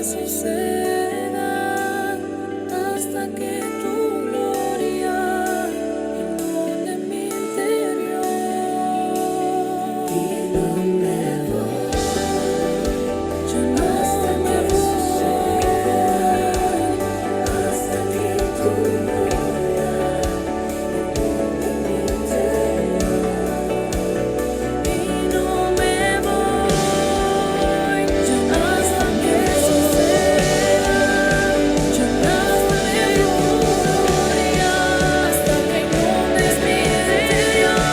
suceda hasta que tu gloria inunde mi interior. Y no me voy, yo no me voy hasta que tu gloria inunde mi interior. Y no me voy, yo hasta que suceda, yo hasta que tu gloria, hasta que inundes mi interior.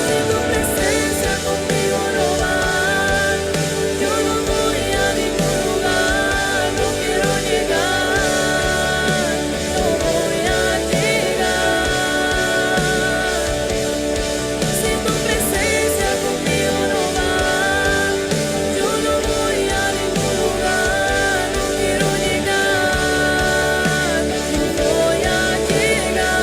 Si tu presencia conmigo no va, yo no voy a ningún lugar, no quiero llegar, no voy a llegar. Si tu presencia conmigo no va, yo no voy a ningún lugar, no quiero llegar, no voy a llegar.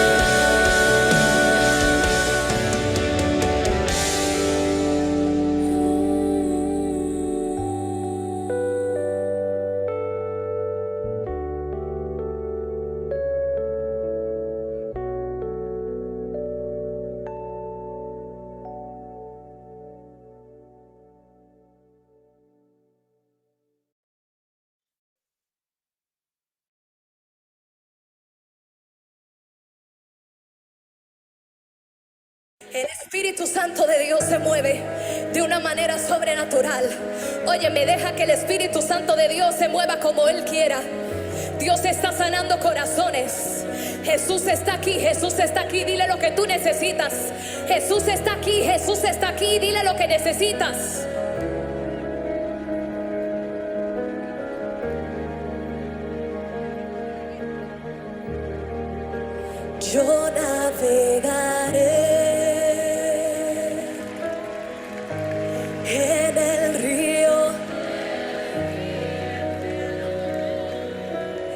El Espíritu Santo de Dios se mueve de una manera sobrenatural. Oye, me deja que el Espíritu Santo de Dios se mueva como Él quiera. Dios está sanando corazones. Jesús está aquí, Jesús está aquí. Dile lo que tú necesitas. Jesús está aquí, Jesús está aquí. Dile lo que necesitas. Yo navegaré en el río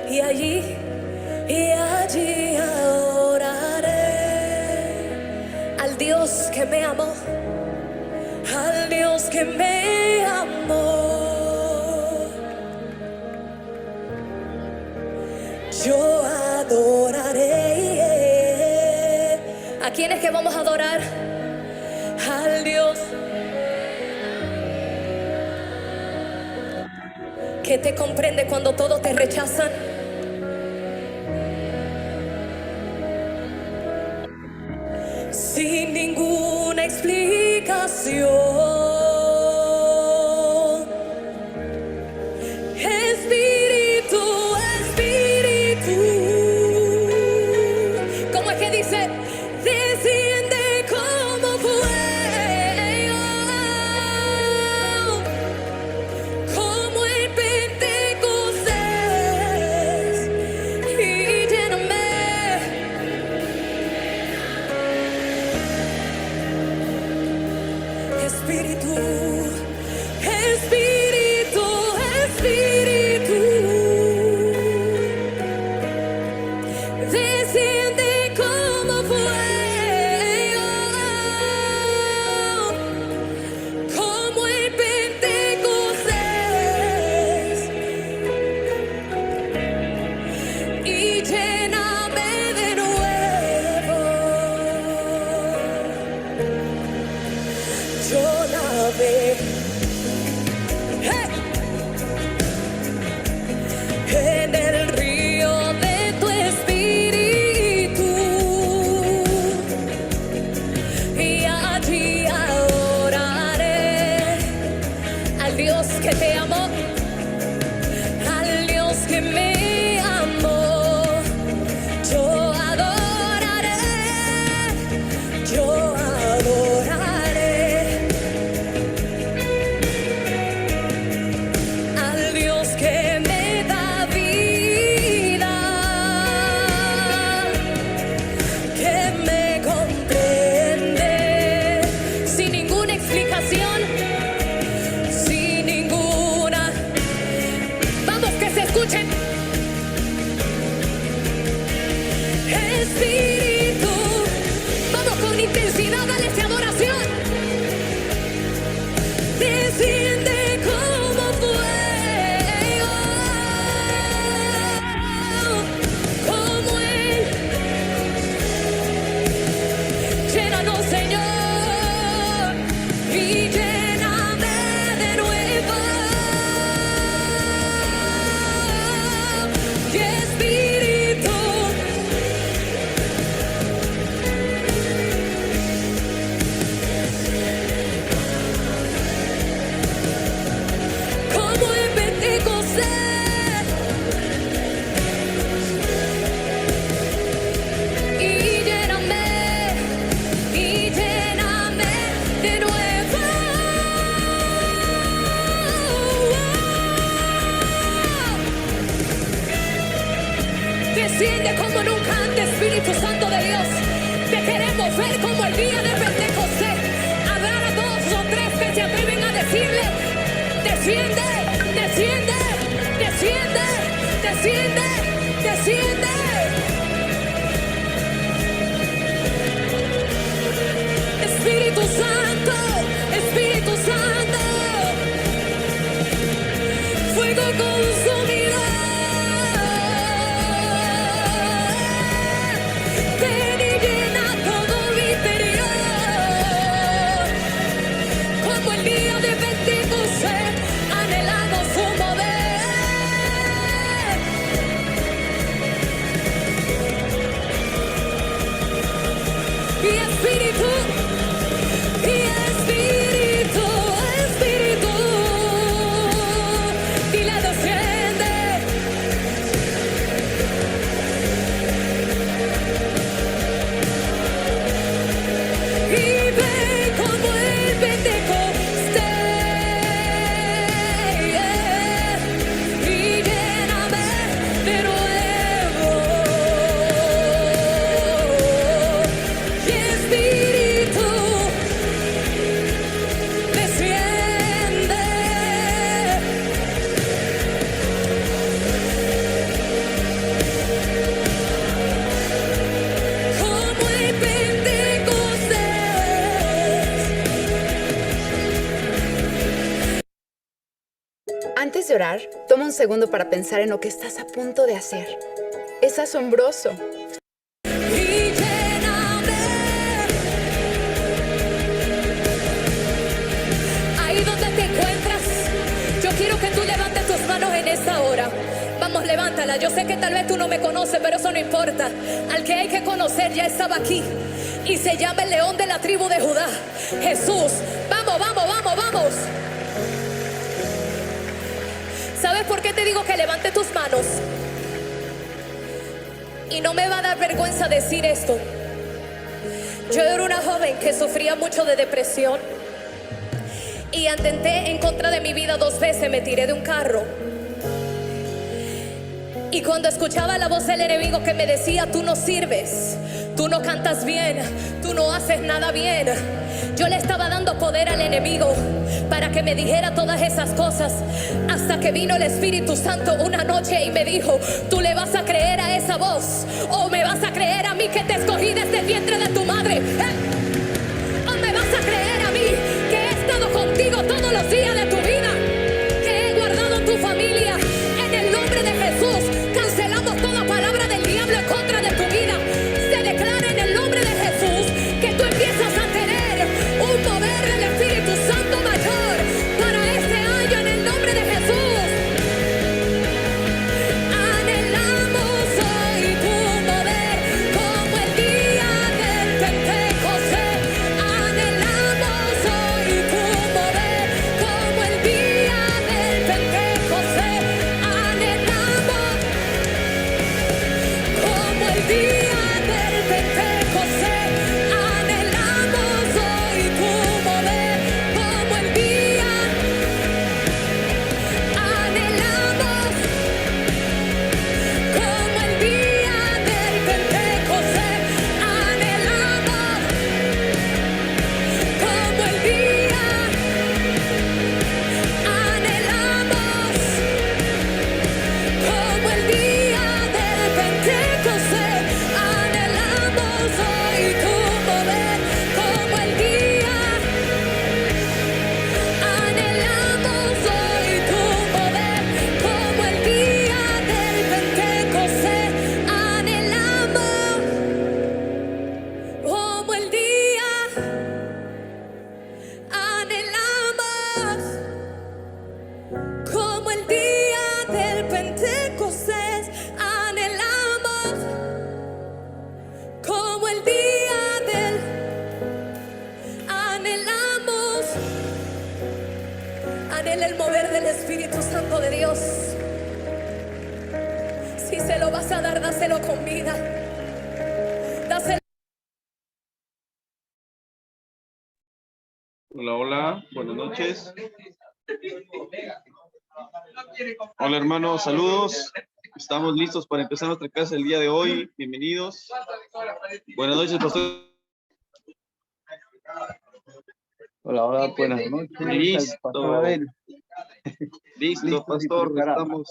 y allí adoraré al Dios que me amó, al Dios que me amó. Yo adoraré. ¿A quién es que vamos a adorar? Al Dios que te comprende cuando todos te rechazan. Sin ninguna explicación. Espíritu, Espíritu, ¿cómo es que dice? Desciende como fuego, como el Pentecostés, y lléname. Espíritu, Espíritu, Espíritu, desciende como fuego, como el Pentecostés, y lléname de nuevo. Yo navegué en el río de tu Espíritu y allí adoraré al Dios que te amó, al Dios que me amó. Yo adoraré, yo adoraré. atmósfera como el día de Pentecostés. Habrá dos o tres que se atreven a decirle: desciende, desciende, desciende, desciende, desciende. Espíritu Santo, Espíritu Santo, fuego consumidor. Ven y llena todo mi interior. Como el día de Pentecostés, anhelamos su mover. Y Espíritu, Espíritu, dile desciende. Y ven como el Pentecostés, y lléname de nuevo. Y Espíritu, desciende. Como el Pentecostés. Antes de orar, toma un segundo para pensar en lo que estás a punto de hacer. Es asombroso. Y lléname. Ahí donde te encuentras, yo quiero que tú levantes tus manos en esta hora. Vamos, levántala. Yo sé que tal vez tú no me conoces, pero eso no importa. Al que hay que conocer ya estaba aquí. Y se llama el león de la tribu de Judá, Jesús. Vamos, vamos, vamos, vamos. ¿Sabes por qué te digo que levante tus manos? Y no me va a dar vergüenza decir esto. Yo era una joven que sufría mucho de depresión y atenté en contra de mi vida 2 veces. Me tiré de un carro. Y cuando escuchaba la voz del enemigo que me decía: tú no sirves, tú no cantas bien, tú no haces nada bien, yo le estaba dando poder al enemigo para que me dijera todas esas cosas. Hasta que vino el Espíritu Santo una noche y me dijo: tú le vas a creer a esa voz, o me vas a creer a mí que te escogí desde el vientre de tu madre, o me vas a creer a mí que he estado contigo todos los días de tu vida, que he guardado tu familia. En el nombre de Jesús cancelamos toda palabra del diablo en contra de tu vida. Se declara en el nombre de Jesús que tú empiezas a tener un poder del Espíritu Santo mayor para este año en el nombre de Jesús. Anhelamos hoy tu poder como el día del Pentecostés. Anhelamos hoy tu poder como el día del Pentecostés. Anhelamos como el día del Pentecostés. Anhelamos hoy tu poder como el día. Anhelamos como el día del Pentecostés. Anhelamos como el día. Anhelamos como el día del Pentecostés. Anhelamos hoy tu poder como el día. Anhelamos hoy tu poder como el día del Pentecostés. Anhelamos como el día. Anhelamos como el día del Pentecostés. Anhelamos como el día del. Anhelamos. Anhela el mover del Espíritu Santo de Dios. Si se lo vas a dar, dáselo con vida. Dáselo. Hola, hola, buenas noches. Hola hermanos, saludos. Estamos listos para empezar nuestra clase el día de hoy. Bienvenidos. Buenas noches, pastor. Hola, hola, buenas noches. Listo. Pastor Abel. Listo, Listos y pastor. preparados.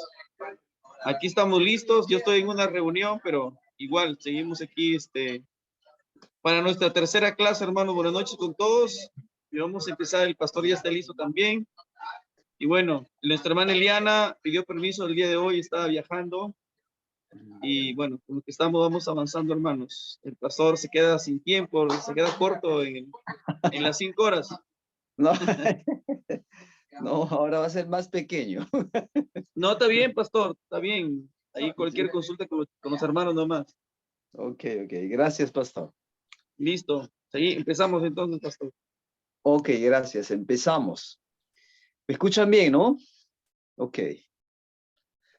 Aquí estamos listos. Yo estoy en una reunión, pero igual seguimos aquí para nuestra tercera clase, hermano. Buenas noches con todos. Y vamos a empezar. El pastor ya está listo también. Y bueno, nuestra hermana Eliana pidió permiso el día de hoy, estaba viajando. Y bueno, con lo que vamos avanzando, hermanos. El pastor se queda sin tiempo, se queda corto en las 5 horas. No, no, ahora va a ser más pequeño. No, está bien, pastor, está bien. Ahí cualquier consulta con los hermanos nomás. Ok. Gracias, pastor. Listo. Empezamos entonces, pastor. Ok, gracias. Empezamos. ¿Me escuchan bien, no? Ok.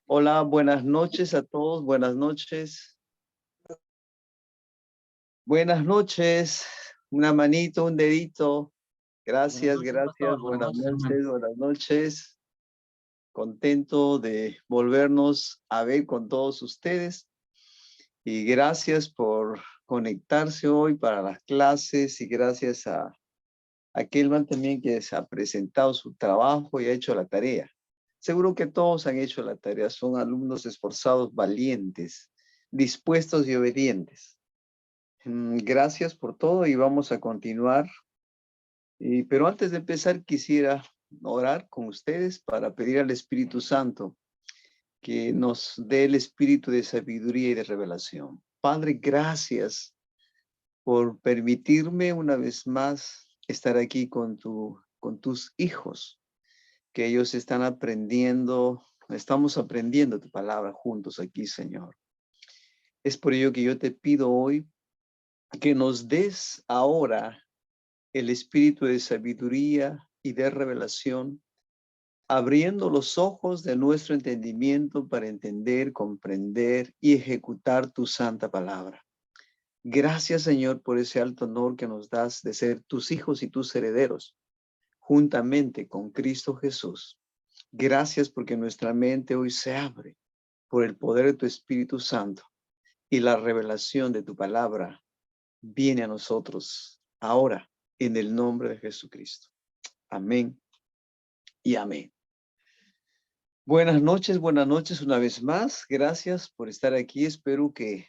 Hola, buenas noches a todos. Buenas noches. Buenas noches. Una manito, un dedito. Gracias. Buenas noches. Contento de volvernos a ver con todos ustedes. Y gracias por conectarse hoy para las clases y gracias a Kelman también que se ha presentado su trabajo y ha hecho la tarea. Seguro que todos han hecho la tarea, son alumnos esforzados, valientes, dispuestos y obedientes. Gracias por todo y vamos a continuar. Pero antes de empezar quisiera orar con ustedes para pedir al Espíritu Santo que nos dé el espíritu de sabiduría y de revelación. Padre, gracias por permitirme una vez más estar aquí con tus hijos, que ellos están aprendiendo, estamos aprendiendo tu palabra juntos aquí, Señor. Es por ello que yo te pido hoy que nos des ahora el espíritu de sabiduría y de revelación, abriendo los ojos de nuestro entendimiento para entender, comprender y ejecutar tu santa palabra. Gracias, Señor, por ese alto honor que nos das de ser tus hijos y tus herederos, juntamente con Cristo Jesús. Gracias porque nuestra mente hoy se abre por el poder de tu Espíritu Santo y la revelación de tu palabra viene a nosotros ahora en el nombre de Jesucristo. Amén y amén. Buenas noches una vez más. Gracias por estar aquí. Espero que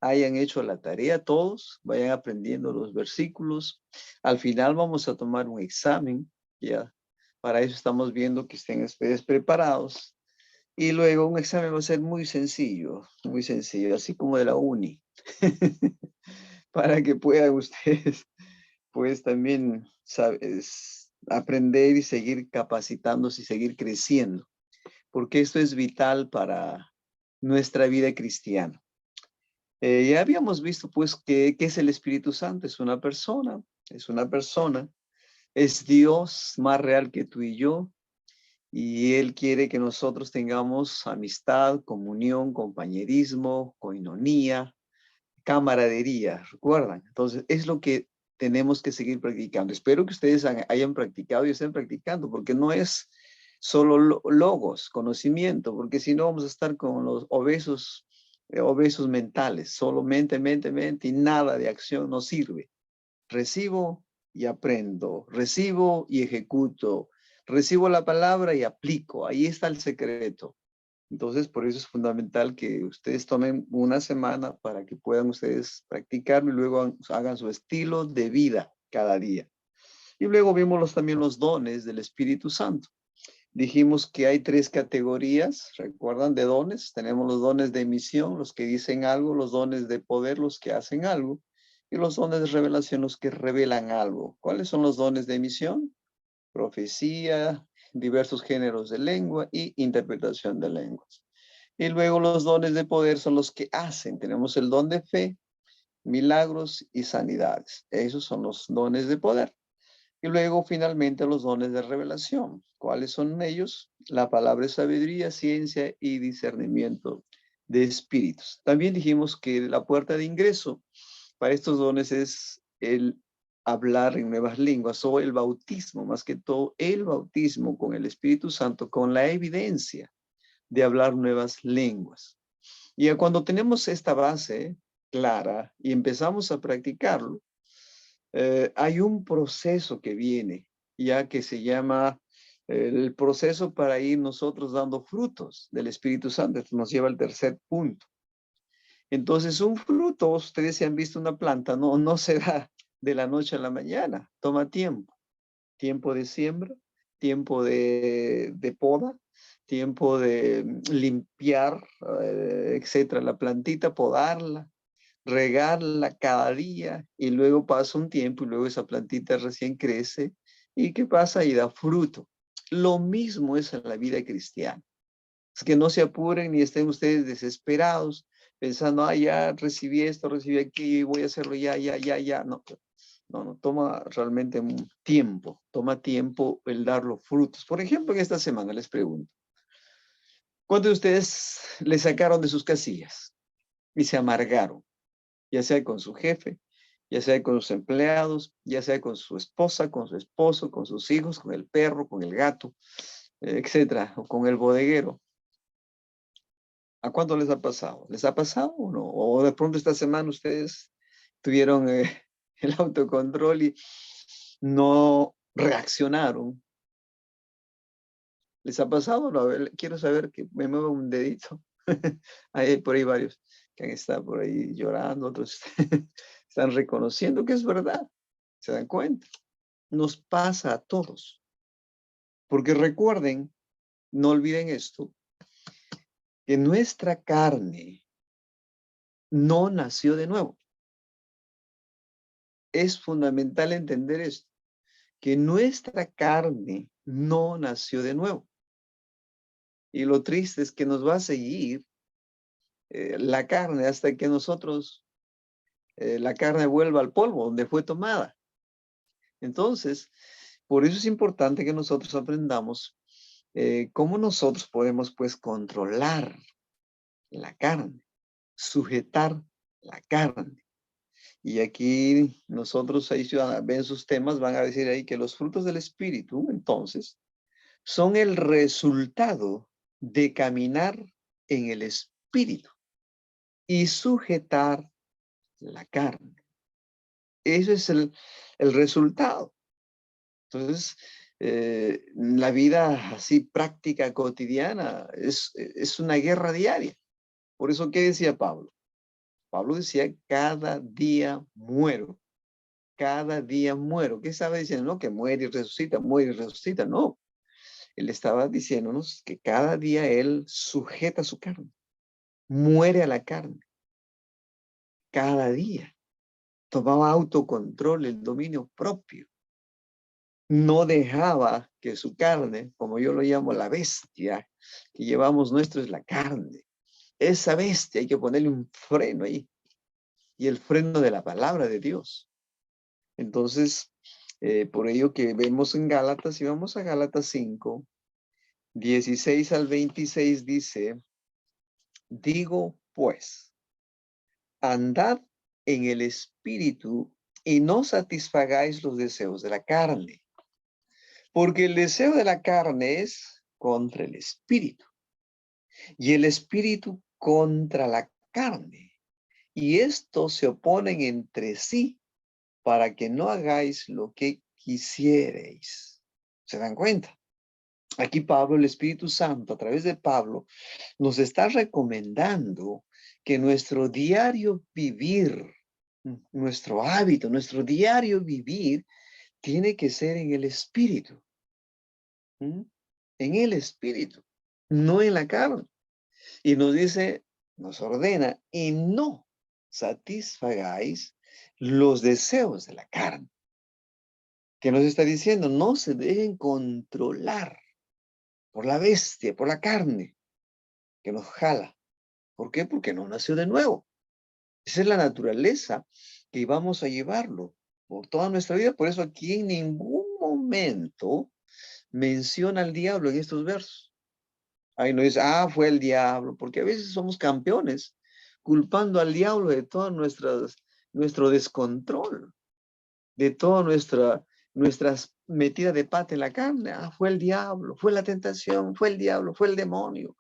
hayan hecho la tarea todos, vayan aprendiendo los versículos. Al final vamos a tomar un examen, ya. Para eso estamos viendo que estén ustedes preparados. Y luego un examen va a ser muy sencillo, así como de la uni. Para que puedan ustedes, pues también, sabes, aprender y seguir capacitándose y seguir creciendo. Porque esto es vital para nuestra vida cristiana. Ya habíamos visto pues que es el Espíritu Santo, es una persona, es Dios más real que tú y yo, y Él quiere que nosotros tengamos amistad, comunión, compañerismo, coinonía, camaradería, ¿recuerdan? Entonces es lo que tenemos que seguir practicando. Espero que ustedes hayan practicado y estén practicando, porque no es solo logos, conocimiento, porque si no vamos a estar con los obesos mentales, solo mente, y nada de acción nos sirve. Recibo y aprendo, recibo y ejecuto, recibo la palabra y aplico. Ahí está el secreto. Entonces, por eso es fundamental que ustedes tomen una semana para que puedan ustedes practicarlo y luego hagan su estilo de vida cada día. Y luego vimos también los dones del Espíritu Santo. Dijimos que hay 3 categorías, ¿recuerdan? De dones. Tenemos los dones de emisión, los que dicen algo, los dones de poder, los que hacen algo, y los dones de revelación, los que revelan algo. ¿Cuáles son los dones de emisión? Profecía, diversos géneros de lengua y interpretación de lenguas. Y luego los dones de poder son los que hacen. Tenemos el don de fe, milagros y sanidades. Esos son los dones de poder. Y luego finalmente los dones de revelación. ¿Cuáles son ellos? La palabra de sabiduría, ciencia y discernimiento de espíritus. También dijimos que la puerta de ingreso para estos dones es el hablar en nuevas lenguas o el bautismo, más que todo el bautismo con el Espíritu Santo, con la evidencia de hablar nuevas lenguas. Y cuando tenemos esta base clara y empezamos a practicarlo, hay un proceso que viene, ya que se llama el proceso para ir nosotros dando frutos del Espíritu Santo. Esto nos lleva al tercer punto. Entonces, un fruto, ustedes si han visto una planta, no se da de la noche a la mañana, toma tiempo. Tiempo de siembra, tiempo de poda, tiempo de limpiar, etcétera, la plantita, podarla, regarla cada día, y luego pasa un tiempo y luego esa plantita recién crece. ¿Y qué pasa? Y da fruto. Lo mismo es en la vida cristiana. Es que no se apuren ni estén ustedes desesperados pensando, ah, ya recibí esto, recibí aquí, voy a hacerlo ya. No, toma realmente un tiempo, toma tiempo el dar los frutos. Por ejemplo, en esta semana les pregunto, ¿cuántos de ustedes le sacaron de sus casillas y se amargaron? Ya sea con su jefe, ya sea con sus empleados, ya sea con su esposa, con su esposo, con sus hijos, con el perro, con el gato, etcétera, o con el bodeguero. ¿A cuánto les ha pasado? ¿Les ha pasado o no? O de pronto esta semana ustedes tuvieron el autocontrol y no reaccionaron. ¿Les ha pasado? No, a ver, quiero saber que me mueva un dedito. Hay por ahí varios que han estado por ahí llorando, otros están reconociendo que es verdad. ¿Se dan cuenta? Nos pasa a todos. Porque recuerden, no olviden esto, que nuestra carne no nació de nuevo. Es fundamental entender esto, que nuestra carne no nació de nuevo. Y lo triste es que nos va a seguir la carne hasta que nosotros, la carne vuelva al polvo donde fue tomada. Entonces, por eso es importante que nosotros aprendamos cómo nosotros podemos pues controlar la carne, sujetar la carne. Y aquí nosotros ahí ven sus temas, van a decir ahí que los frutos del Espíritu, entonces, son el resultado de caminar en el Espíritu y sujetar la carne. Eso es el resultado. Entonces, la vida así práctica, cotidiana, es una guerra diaria. Por eso, ¿qué decía Pablo? Pablo decía, cada día muero. Cada día muero. ¿Qué estaba diciendo? No, que muere y resucita, muere y resucita. No. Él estaba diciéndonos que cada día él sujeta su carne. Muere a la carne. Cada día. Tomaba autocontrol, el dominio propio. No dejaba que su carne, como yo lo llamo la bestia, que llevamos nuestro es la carne. Esa bestia hay que ponerle un freno ahí. Y el freno de la palabra de Dios. Entonces, por ello que vemos en Gálatas, si vamos a Gálatas 5, 16 al 26 dice, digo pues, andad en el espíritu y no satisfagáis los deseos de la carne. Porque el deseo de la carne es contra el espíritu y el espíritu contra la carne. Y estos se oponen entre sí para que no hagáis lo que quisierais. ¿Se dan cuenta? Aquí Pablo, el Espíritu Santo, a través de Pablo, nos está recomendando que nuestro diario vivir, nuestro hábito, nuestro diario vivir, tiene que ser en el Espíritu. En el Espíritu, no en la carne. Y nos dice, nos ordena, y no satisfagáis los deseos de la carne. ¿Qué nos está diciendo? No se dejen controlar por la bestia, por la carne, que nos jala. ¿Por qué? Porque no nació de nuevo. Esa es la naturaleza que vamos a llevarlo por toda nuestra vida. Por eso aquí en ningún momento menciona al diablo en estos versos. Ahí no dice, ah, fue el diablo, porque a veces somos campeones culpando al diablo de todo nuestro descontrol, de toda nuestras metidas de pata en la carne. Ah, fue el diablo, fue la tentación, fue el diablo, fue el demonio.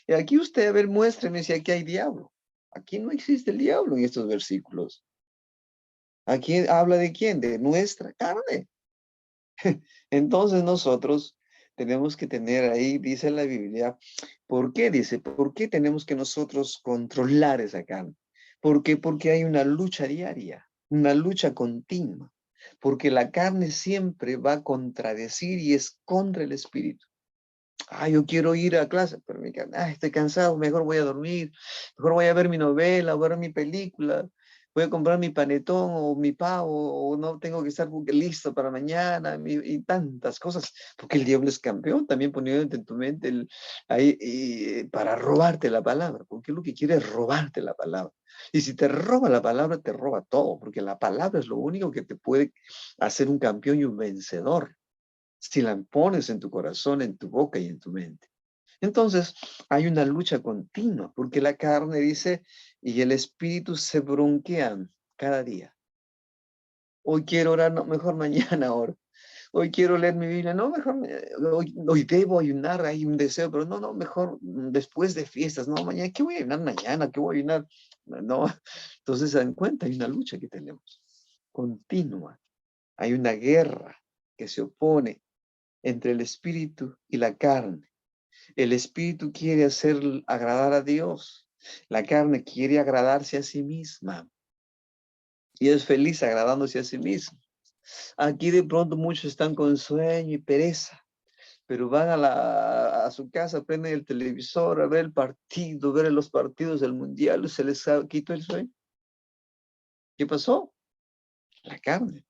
Y aquí usted, a ver, muéstreme si aquí hay diablo. Aquí no existe el diablo en estos versículos. Aquí habla de quién, de nuestra carne. Entonces nosotros tenemos que tener ahí, dice la Biblia, ¿por qué? Dice, ¿por qué tenemos que nosotros controlar esa carne? ¿Por qué? Porque hay una lucha diaria, una lucha continua, porque la carne siempre va a contradecir y es contra el espíritu. Yo quiero ir a clase, pero estoy cansado, mejor voy a dormir, mejor voy a ver mi novela, voy a ver mi película, voy a comprar mi panetón o mi pavo, o no tengo que estar listo para mañana, y tantas cosas, porque el diablo es campeón, también poniendo en tu mente ahí, para robarte la palabra, porque lo que quiere es robarte la palabra. Y si te roba la palabra, te roba todo, porque la palabra es lo único que te puede hacer un campeón y un vencedor si la pones en tu corazón, en tu boca y en tu mente. Entonces, hay una lucha continua, porque la carne dice, y el espíritu se bronquean cada día. Hoy quiero orar, no, mejor mañana oro. Hoy quiero leer mi Biblia, no, mejor, hoy debo ayunar, hay un deseo, pero no, mejor después de fiestas, no, mañana, ¿qué voy a ayunar mañana? ¿Qué voy a ayunar? No, entonces se dan cuenta, hay una lucha que tenemos, continua. Hay una guerra que se opone entre el espíritu y la carne. El espíritu quiere hacer agradar a Dios. La carne quiere agradarse a sí misma. Y es feliz agradándose a sí misma. Aquí de pronto muchos están con sueño y pereza, pero van a su casa, prenden el televisor a ver el partido, ver los partidos del mundial, se les quitó el sueño. ¿Qué pasó? La carne.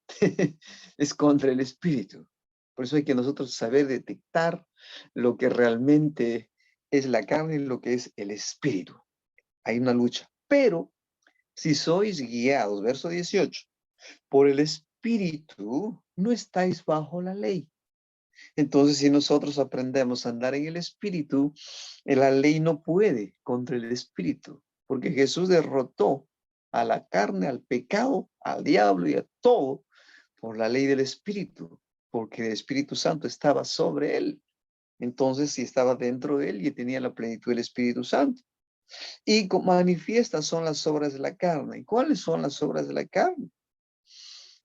Es contra el espíritu. Por eso hay que nosotros saber detectar lo que realmente es la carne y lo que es el espíritu. Hay una lucha. Pero si sois guiados, verso 18, por el espíritu, no estáis bajo la ley. Entonces, si nosotros aprendemos a andar en el espíritu, la ley no puede contra el espíritu, porque Jesús derrotó a la carne, al pecado, al diablo y a todo por la ley del espíritu, porque el Espíritu Santo estaba sobre él. Entonces, si estaba dentro de él y tenía la plenitud del Espíritu Santo. Y manifiestas son las obras de la carne. ¿Y cuáles son las obras de la carne?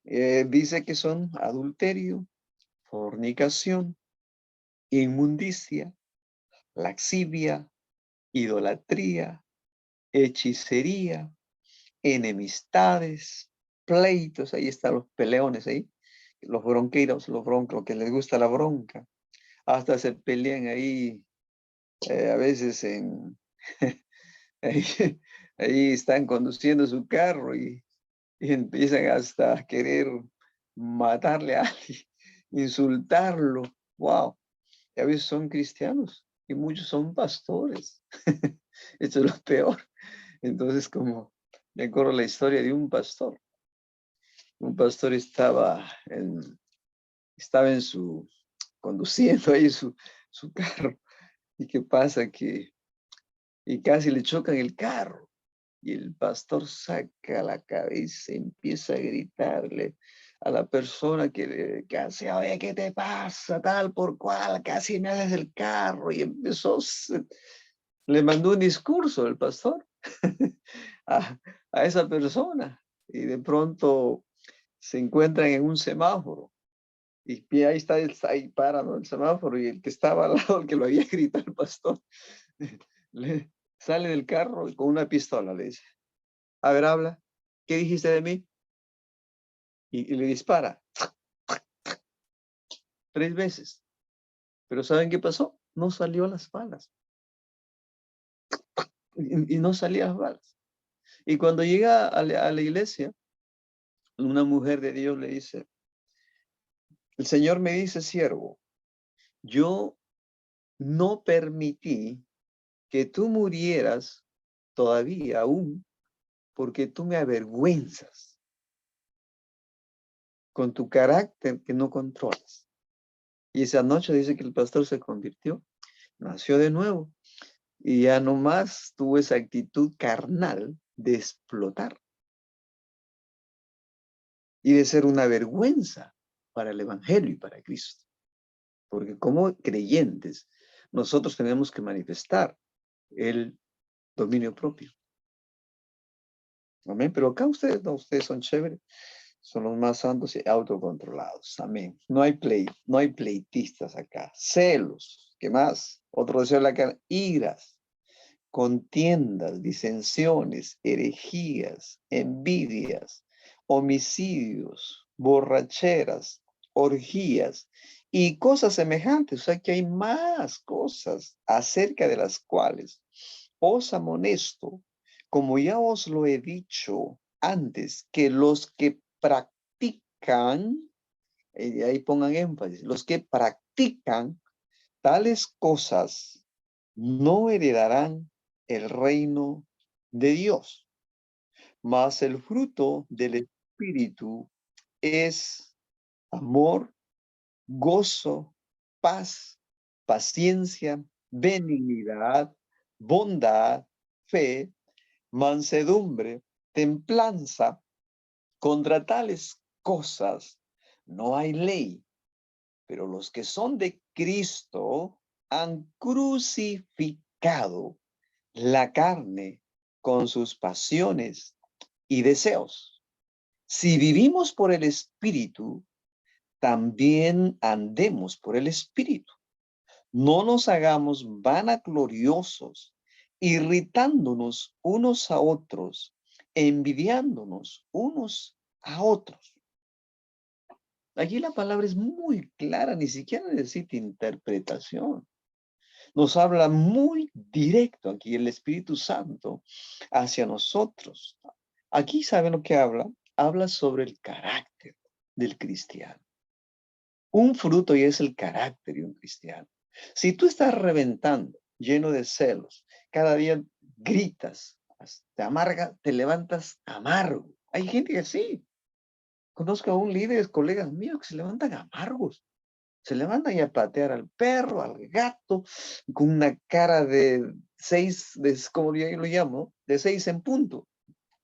Dice que son adulterio, fornicación, inmundicia, laxivia, idolatría, hechicería, enemistades, pleitos. Ahí están los peleones ahí, los bronqueros, los broncos, que les gusta la bronca. Hasta se pelean ahí, a veces ahí, ahí están conduciendo su carro y empiezan hasta a querer matarle a alguien, insultarlo. Wow. Y a veces son cristianos y muchos son pastores. Esto es lo peor. Entonces, como me acuerdo la historia de un pastor. Un pastor estaba conduciendo ahí su carro. ¿Y qué pasa? Y casi le chocan el carro. Y el pastor saca la cabeza y empieza a gritarle a la persona casi, oye, ¿qué te pasa? Tal por cual, casi me haces el carro. Y le mandó un discurso el pastor a esa persona. Y de pronto se encuentran en un semáforo. Y ahí ahí para, ¿no? El semáforo. Y el que estaba al lado, el que lo había gritado el pastor, le sale del carro y con una pistola le dice, a ver, habla, ¿qué dijiste de mí? Y le dispara 3 veces. Pero ¿saben qué pasó? No salió las balas. Y no salían las balas. Y cuando llega a la iglesia, una mujer de Dios le dice, el Señor me dice, siervo, yo no permití que tú murieras todavía aún porque tú me avergüenzas con tu carácter que no controlas. Y esa noche dice que el pastor se convirtió, nació de nuevo y ya no más tuvo esa actitud carnal de explotar y de ser una vergüenza para el evangelio y para Cristo. Porque como creyentes, nosotros tenemos que manifestar el dominio propio. Amén. Pero acá ustedes no, ustedes son chéveres. son los más santos y autocontrolados. Amén. No hay pleitistas acá. Celos. ¿Qué más? Otro deseo de la carne. Iras, contiendas, disensiones, herejías, envidias, homicidios, borracheras, orgías y cosas semejantes. O sea que hay más cosas acerca de las cuales os amonesto, como ya os lo he dicho antes, que los que practican, ahí pongan énfasis, los que practican tales cosas no heredarán el reino de Dios. Mas el fruto del Espíritu es amor, gozo, paz, paciencia, benignidad, bondad, fe, mansedumbre, templanza. Contra tales cosas no hay ley, pero los que son de Cristo han crucificado la carne con sus pasiones y deseos. Si vivimos por el Espíritu, también andemos por el Espíritu. No nos hagamos vanagloriosos, irritándonos unos a otros, envidiándonos unos a otros. Aquí la palabra es muy clara, ni siquiera necesita interpretación. Nos habla muy directo aquí el Espíritu Santo hacia nosotros. Aquí, ¿saben lo que habla? Habla sobre el carácter del cristiano. Un fruto y es el carácter de un cristiano. Si tú estás reventando, lleno de celos, cada día gritas, te amarga, te levantas amargo. Hay gente así. Conozco a un líder, colegas míos, que se levantan amargos. Se levantan a patear al perro, al gato, con una cara de 6, como yo lo llamo, de 6 en punto.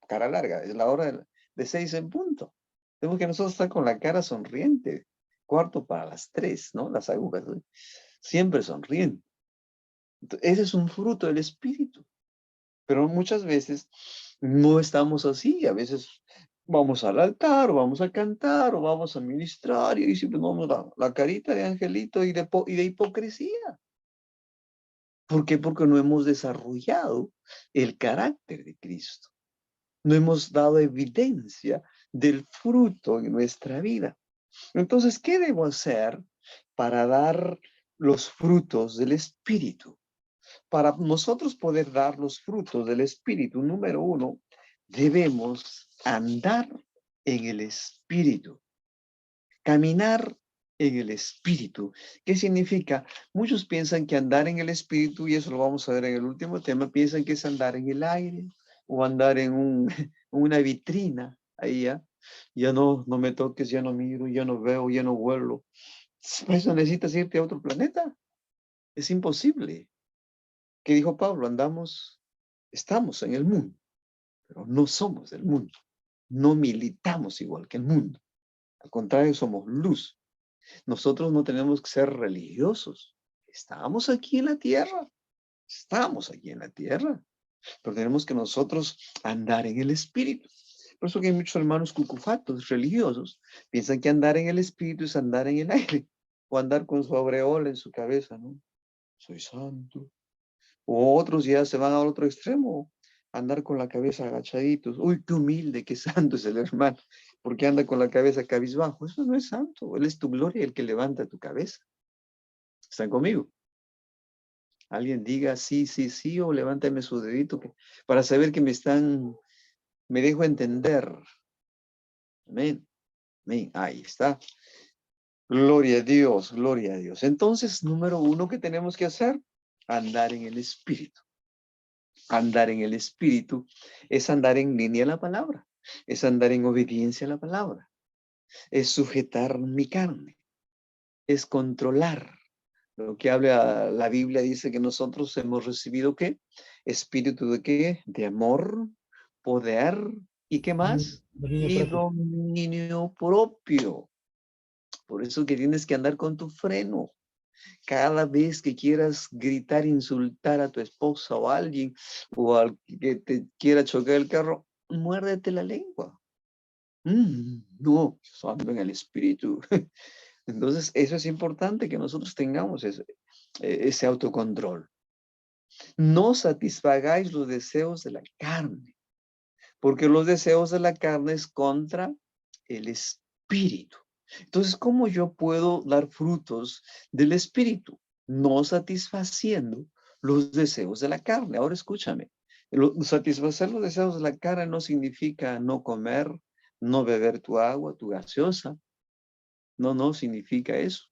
Cara larga, es la hora de 6 en punto. Tenemos que nosotros estar con la cara sonriente. 2:45, ¿no? Las agujas, ¿no? Siempre sonriendo. Ese es un fruto del Espíritu. Pero muchas veces no estamos así. A veces vamos al altar, o vamos a cantar, o vamos a ministrar, y siempre vamos la carita de angelito y de hipocresía. ¿Por qué? Porque no hemos desarrollado el carácter de Cristo. No hemos dado evidencia del fruto en nuestra vida. Entonces, ¿qué debo hacer para dar los frutos del Espíritu? Para nosotros poder dar los frutos del Espíritu, número 1, debemos andar en el Espíritu, caminar en el Espíritu. ¿Qué significa? Muchos piensan que andar en el Espíritu, y eso lo vamos a ver en el último tema, piensan que es andar en el aire o andar en una vitrina. Ahí ya no me toques, ya no miro, ya no veo, ya no vuelo. Por eso necesitas irte a otro planeta. Es imposible. ¿Qué dijo Pablo? Estamos en el mundo, pero no somos del mundo. No militamos igual que el mundo. Al contrario, somos luz. Nosotros no tenemos que ser religiosos. Estamos aquí en la tierra. Estamos aquí en la tierra. Pero tenemos que nosotros andar en el Espíritu. Por eso que hay muchos hermanos cucufatos religiosos. Piensan que andar en el Espíritu es andar en el aire. O andar con su aureola en su cabeza, ¿no? Soy santo. O otros ya se van al otro extremo, andar con la cabeza agachaditos. Uy, qué humilde, qué santo es el hermano, porque anda con la cabeza cabizbajo. Eso no es santo, él es tu gloria el que levanta tu cabeza. ¿Están conmigo? Alguien diga sí, sí, sí, o levántame su dedito para saber que me dejo entender. Amén, amén, ahí está. Gloria a Dios, gloria a Dios. Entonces, número 1 que tenemos que hacer, andar en el Espíritu. Andar en el Espíritu es andar en línea a la palabra, es andar en obediencia a la palabra, es sujetar mi carne, es controlar. Lo que habla la Biblia dice que nosotros hemos recibido ¿qué? Espíritu de ¿qué? De amor, poder y ¿qué más? Y dominio propio. Por eso que tienes que andar con tu freno. Cada vez que quieras gritar, insultar a tu esposa o a alguien, o al que te quiera chocar el carro, muérdete la lengua. No, yo ando en el espíritu. Entonces, eso es importante que nosotros tengamos ese autocontrol. No satisfagáis los deseos de la carne, porque los deseos de la carne es contra el espíritu. Entonces, ¿cómo yo puedo dar frutos del espíritu? No satisfaciendo los deseos de la carne. Ahora escúchame, satisfacer los deseos de la carne no significa no comer, no beber tu agua, tu gaseosa. No significa eso.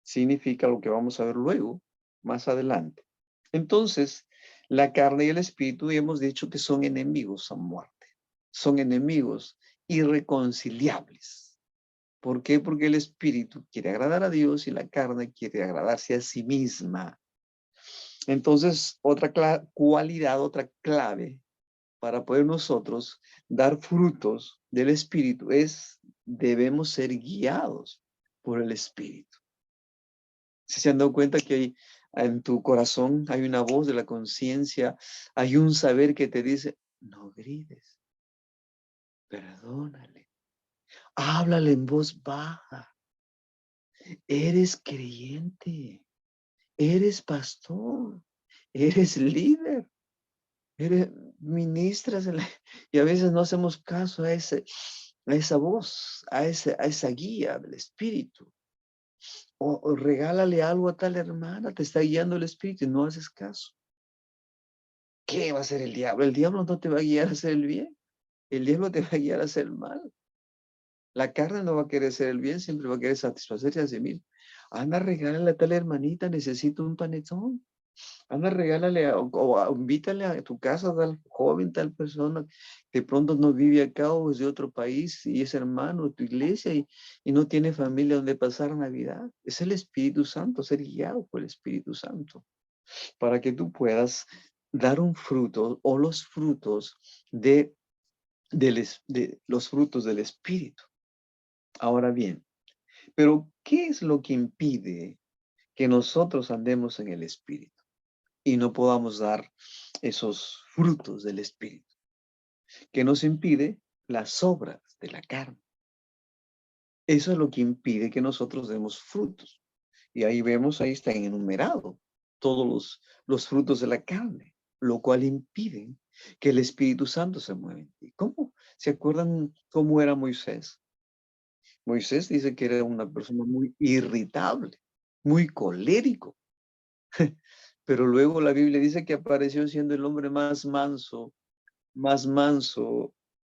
Significa lo que vamos a ver luego, más adelante. Entonces, la carne y el espíritu hemos dicho que son enemigos a muerte. Son enemigos irreconciliables. ¿Por qué? Porque el espíritu quiere agradar a Dios y la carne quiere agradarse a sí misma. Entonces, otra cualidad, otra clave para poder nosotros dar frutos del espíritu es debemos ser guiados por el espíritu. Si se han dado cuenta que en tu corazón hay una voz de la conciencia, hay un saber que te dice, no grites, perdónale, háblale en voz baja, eres creyente, eres pastor, eres líder, eres ministras y a veces no hacemos caso a esa voz, a esa guía del espíritu. O regálale algo a tal hermana, te está guiando el espíritu y no haces caso. ¿Qué va a hacer el diablo? El diablo no te va a guiar a hacer el bien. El diablo te va a guiar a hacer el mal. La carne no va a querer hacer el bien, siempre va a querer satisfacerse a sí mismo. Anda, regálale a tal hermanita, necesito un panetón. Anda, regálale o invítale a tu casa a tal joven, tal persona que pronto no vive acá o es de otro país y es hermano de tu iglesia y no tiene familia donde pasar Navidad. Es el Espíritu Santo, ser guiado por el Espíritu Santo, para que tú puedas dar un fruto o los frutos de los frutos del Espíritu. Ahora bien, pero ¿qué es lo que impide que nosotros andemos en el Espíritu y no podamos dar esos frutos del Espíritu? ¿Qué nos impide? Las obras de la carne. Eso es lo que impide que nosotros demos frutos. Y ahí vemos, ahí están enumerados todos los frutos de la carne, lo cual impiden que el Espíritu Santo se mueva en ti. ¿Cómo? ¿Se acuerdan cómo era Moisés? Moisés dice que era una persona muy irritable, muy colérico. Pero luego la Biblia dice que apareció siendo el hombre más manso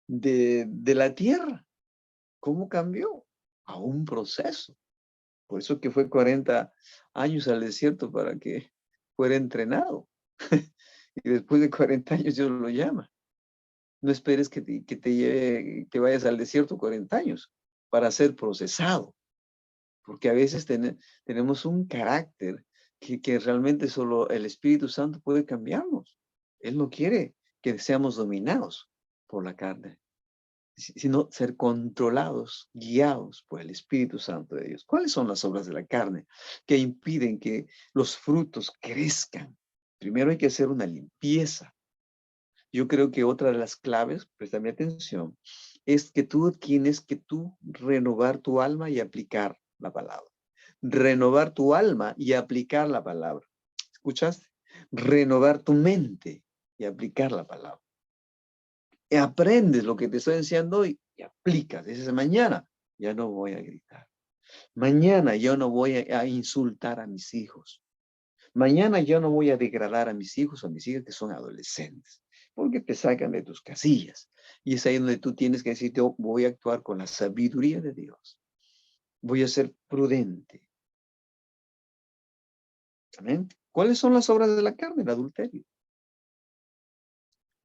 de la tierra. ¿Cómo cambió? A un proceso. Por eso que fue 40 años al desierto para que fuera entrenado. Y después de 40 años Dios lo llama. No esperes que te lleve, que vayas al desierto 40 años para ser procesado. Porque a veces tenemos un carácter que realmente solo el Espíritu Santo puede cambiarnos. Él no quiere que seamos dominados por la carne, sino ser controlados, guiados por el Espíritu Santo de Dios. ¿Cuáles son las obras de la carne que impiden que los frutos crezcan? Primero hay que hacer una limpieza. Yo creo que otra de las claves, préstame atención, es que tú tienes que renovar tu alma y aplicar la palabra. Renovar tu alma y aplicar la palabra. ¿Escuchaste? Renovar tu mente y aplicar la palabra. Y aprendes lo que te estoy enseñando hoy y aplicas. Dices, mañana ya no voy a gritar. Mañana yo no voy a insultar a mis hijos. Mañana yo no voy a degradar a mis hijos o a mis hijas que son adolescentes, porque te sacan de tus casillas. Y es ahí donde tú tienes que decir, yo voy a actuar con la sabiduría de Dios. Voy a ser prudente. ¿Amén? ¿Cuáles son las obras de la carne? El adulterio.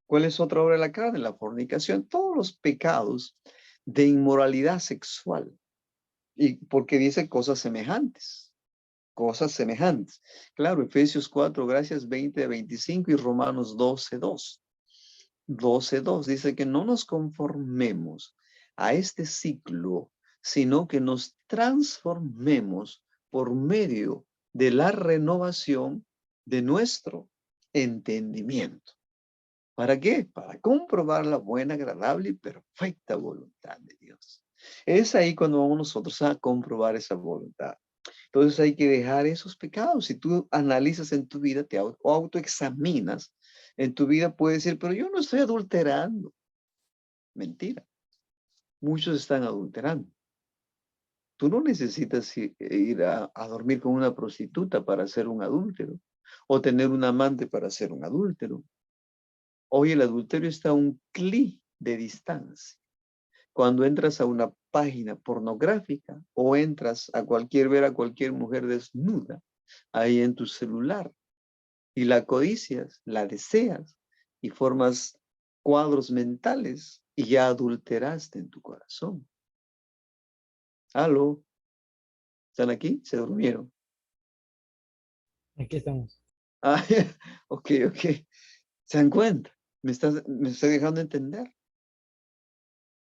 ¿Cuál es otra obra de la carne? La fornicación. Todos los pecados de inmoralidad sexual. Y porque dice cosas semejantes. Cosas semejantes. Claro, Efesios 4, gracias 20-25 y Romanos 12:2. 12:2 dice que no nos conformemos a este ciclo, sino que nos transformemos por medio de la renovación de nuestro entendimiento. ¿Para qué? Para comprobar la buena, agradable y perfecta voluntad de Dios. Es ahí cuando vamos nosotros a comprobar esa voluntad. Entonces hay que dejar esos pecados. Si tú analizas en tu vida, o autoexaminas en tu vida, puedes decir, pero yo no estoy adulterando. Mentira. Muchos están adulterando. Tú no necesitas ir a dormir con una prostituta para ser un adúltero o tener un amante para ser un adúltero. Hoy el adulterio está a un clic de distancia. Cuando entras a una página pornográfica o entras a ver a cualquier mujer desnuda ahí en tu celular y la codicias, la deseas y formas cuadros mentales y ya adulteraste en tu corazón. ¿Aló? ¿Están aquí? Se durmieron. Aquí estamos. Ah, ok. ¿Se dan cuenta? Me estoy dejando entender.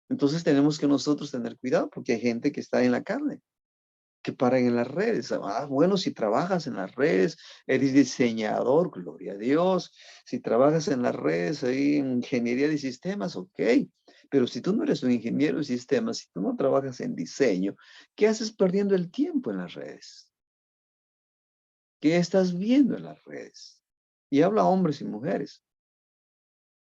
Entonces tenemos que nosotros tener cuidado porque hay gente que está en la carne, que paran en las redes. Ah, bueno, si trabajas en las redes, eres diseñador, gloria a Dios. Si trabajas en las redes, ahí en ingeniería de sistemas, ok. Pero si tú no eres un ingeniero de sistemas, si tú no trabajas en diseño, ¿qué haces perdiendo el tiempo en las redes? ¿Qué estás viendo en las redes? Y habla a hombres y mujeres.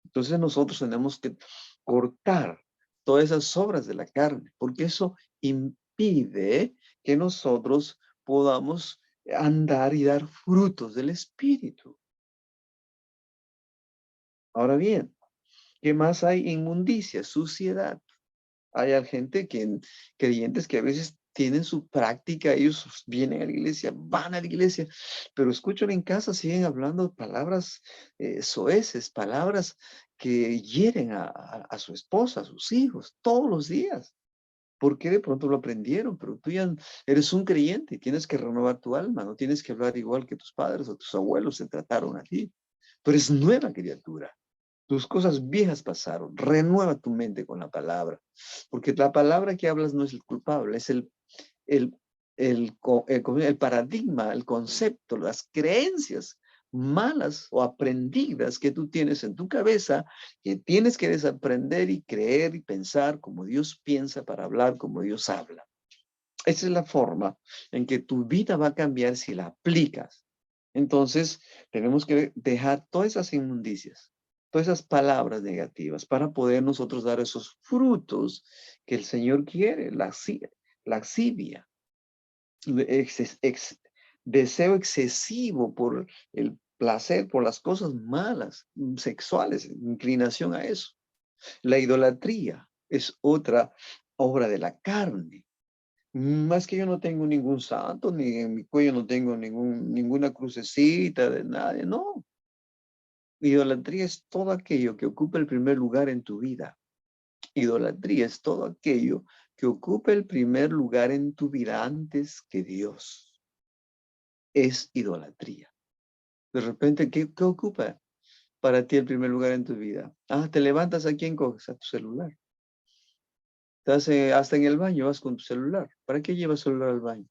Entonces nosotros tenemos que cortar todas esas obras de la carne, porque eso impide que nosotros podamos andar y dar frutos del Espíritu. Ahora bien, ¿qué más hay? Inmundicia, suciedad. Hay gente creyentes que a veces tienen su práctica, ellos vienen a la iglesia, van a la iglesia, pero escuchan en casa, siguen hablando palabras soeces, palabras que hieren a su esposa, a sus hijos, todos los días. ¿Por qué? De pronto lo aprendieron, pero tú ya eres un creyente y tienes que renovar tu alma, no tienes que hablar igual que tus padres o tus abuelos se trataron a ti. Tú eres nueva criatura. Tus cosas viejas pasaron. Renueva tu mente con la palabra. Porque la palabra que hablas no es el culpable, es el, el paradigma, el concepto, las creencias malas o aprendidas que tú tienes en tu cabeza, que tienes que desaprender y creer y pensar como Dios piensa para hablar como Dios habla. Esa es la forma en que tu vida va a cambiar si la aplicas. Entonces, tenemos que dejar todas esas inmundicias, todas esas palabras negativas para poder nosotros dar esos frutos que el Señor quiere, laxivia, deseo excesivo por el placer, por las cosas malas, sexuales, inclinación a eso. La idolatría es otra obra de la carne. Más que yo no tengo ningún santo, ni en mi cuello no tengo ninguna crucecita de nadie, no. Idolatría es todo aquello que ocupa el primer lugar en tu vida. Idolatría es todo aquello que ocupa el primer lugar en tu vida antes que Dios. Es idolatría. De repente, ¿qué ocupa para ti el primer lugar en tu vida? Ah, te levantas, ¿a quién coges? A tu celular. Estás hasta en el baño, vas con tu celular. ¿Para qué llevas celular al baño?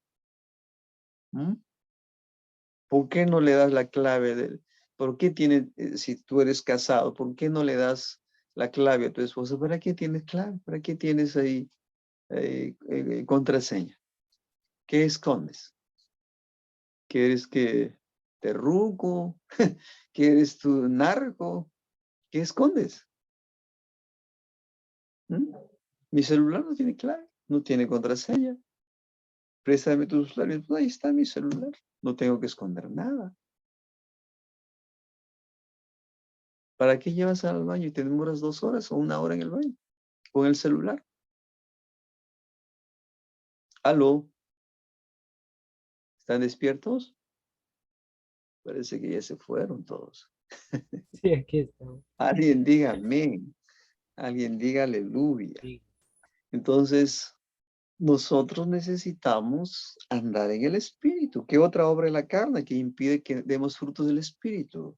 ¿Mm? ¿Por qué no le das la clave por qué si tú eres casado, por qué no le das la clave a tu esposa? ¿Para qué tienes clave? ¿Para qué tienes ahí contraseña? ¿Qué escondes? ¿Quieres que te ruco? ¿Quieres tu narco? ¿Qué escondes? ¿Mm? Mi celular no tiene clave, no tiene contraseña. Préstame tu celular. Pues ahí está mi celular. No tengo que esconder nada. ¿Para qué llevas al baño y te demoras 2 horas o 1 hora en el baño con el celular? ¿Aló? ¿Están despiertos? Parece que ya se fueron todos. Sí, aquí estamos. Alguien diga amén. Alguien diga aleluya. Sí. Entonces, nosotros necesitamos andar en el Espíritu. ¿Qué otra obra de la carne que impide que demos frutos del Espíritu?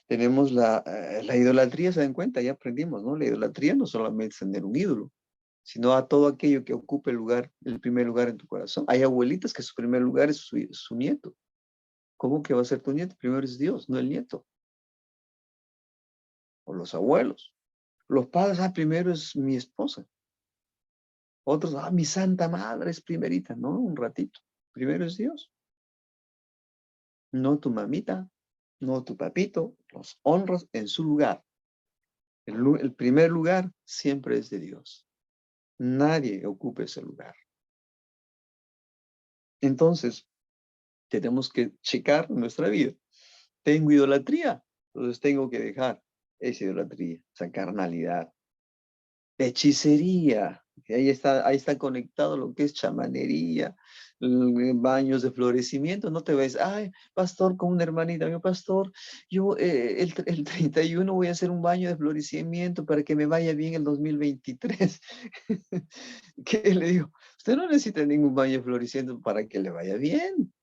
Tenemos la idolatría, ¿se dan cuenta? Ya aprendimos, ¿no? La idolatría no solamente es tener un ídolo, sino a todo aquello que ocupe el primer lugar en tu corazón. Hay abuelitas que su primer lugar es su nieto. ¿Cómo que va a ser tu nieto? Primero es Dios, no el nieto. o los abuelos. Los padres, primero es mi esposa. Otros, mi santa madre es primerita. No, un ratito. Primero es Dios. No tu mamita, no tu papito. Los honras en su lugar. El primer lugar siempre es de Dios. Nadie ocupa ese lugar. Entonces, tenemos que checar nuestra vida. Tengo idolatría, entonces tengo que dejar esa idolatría, esa carnalidad. Hechicería, que ahí está conectado lo que es chamanería, baños de florecimiento. No te ves, pastor, con una hermanita, mi pastor, yo el 31 voy a hacer un baño de florecimiento para que me vaya bien el 2023. ¿Qué le digo? Usted no necesita ningún baño de florecimiento para que le vaya bien.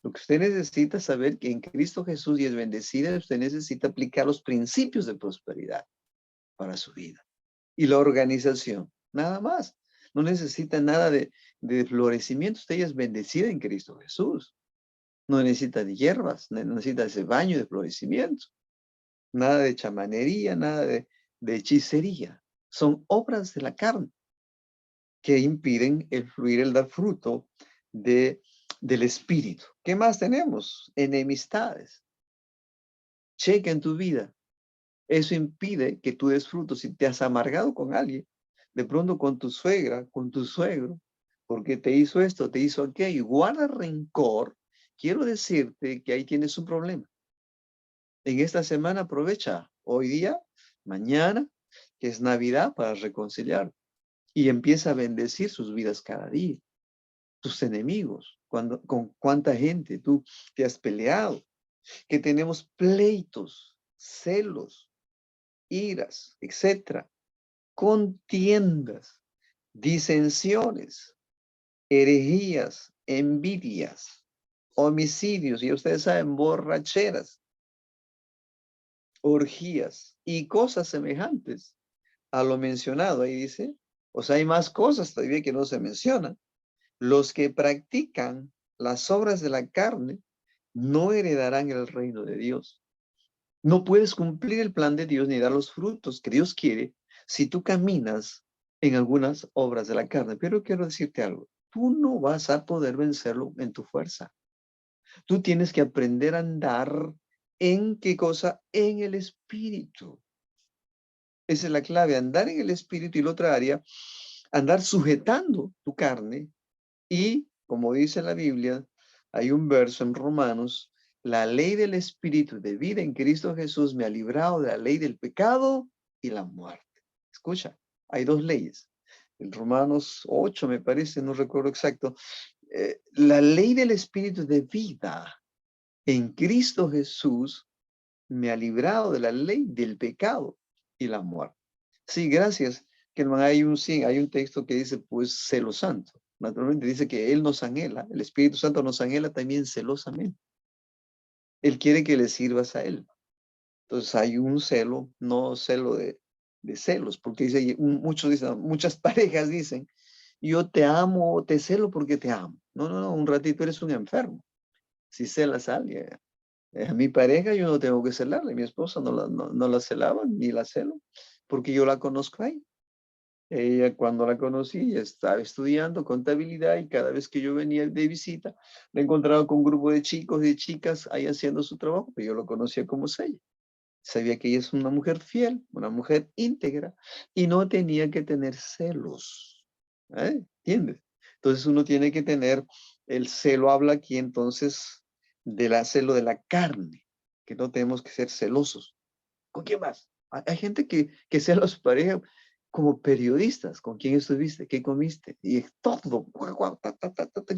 Lo que usted necesita es saber que en Cristo Jesús y es bendecida, usted necesita aplicar los principios de prosperidad para su vida. Y la organización, nada más. No necesita nada de florecimiento. Usted ya es bendecida en Cristo Jesús. No necesita de hierbas, no necesita ese baño de florecimiento. Nada de chamanería, nada de hechicería. Son obras de la carne que impiden el fluir, el dar fruto del Espíritu. ¿Qué más tenemos? Enemistades. Checa en tu vida. Eso impide que tú des fruto. Si te has amargado con alguien, de pronto con tu suegra, con tu suegro, porque te hizo esto, te hizo aquello, y guarda rencor, quiero decirte que ahí tienes un problema. En esta semana aprovecha, hoy día, mañana, que es Navidad, para reconciliar. Y empieza a bendecir sus vidas cada día. Tus enemigos, con cuánta gente tú te has peleado, que tenemos pleitos, celos, iras, etcétera, contiendas, disensiones, herejías, envidias, homicidios, y ustedes saben, borracheras, orgías y cosas semejantes a lo mencionado. Ahí dice, o sea, hay más cosas todavía que no se mencionan. Los que practican las obras de la carne no heredarán el reino de Dios. No puedes cumplir el plan de Dios ni dar los frutos que Dios quiere si tú caminas en algunas obras de la carne. Pero quiero decirte algo. Tú no vas a poder vencerlo en tu fuerza. Tú tienes que aprender a andar ¿en qué cosa? En el Espíritu. Esa es la clave, andar en el Espíritu. Y la otra área, andar sujetando tu carne. Y, como dice la Biblia, hay un verso en Romanos, la ley del Espíritu de vida en Cristo Jesús me ha librado de la ley del pecado y la muerte. Escucha, hay dos leyes. En Romanos 8, me parece, no recuerdo exacto. La ley del Espíritu de vida en Cristo Jesús me ha librado de la ley del pecado y la muerte. Sí, gracias. Que hay un texto que dice, pues, celo santo. Naturalmente dice que Él nos anhela, el Espíritu Santo nos anhela también celosamente. Él quiere que le sirvas a Él. Entonces hay un celo, no celo de celos, porque dice, muchas parejas dicen, yo te amo, te celo porque te amo. No, un ratito eres un enfermo. Si celas a alguien. A mi pareja yo no tengo que celarle, mi esposa no la celaba, ni la celo, porque yo la conozco ahí. Ella cuando la conocí estaba estudiando contabilidad y cada vez que yo venía de visita me encontraba con un grupo de chicos y de chicas ahí haciendo su trabajo, pero yo lo conocía como ella. Sabía que ella es una mujer fiel, una mujer íntegra y no tenía que tener celos. ¿Entiendes? Entonces uno tiene que tener, el celo habla aquí entonces del celo de la carne, que no tenemos que ser celosos. ¿Con quién más? Hay gente que cela a su pareja como periodistas. ¿Con quién estuviste? ¿Qué comiste? Y es todo.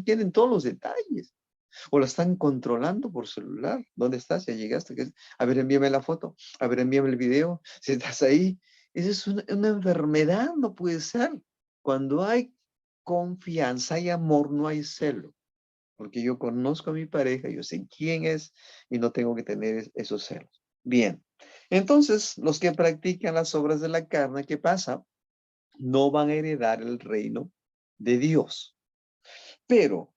Tienen todos los detalles. O la están controlando por celular. ¿Dónde estás? ¿Ya llegaste? A ver, envíame la foto. A ver, envíame el video. Si estás ahí. Esa es una enfermedad, no puede ser. Cuando hay confianza y amor, no hay celo. Porque yo conozco a mi pareja, yo sé quién es y no tengo que tener esos celos. Bien. Entonces, los que practican las obras de la carne, ¿qué pasa? No van a heredar el reino de Dios. Pero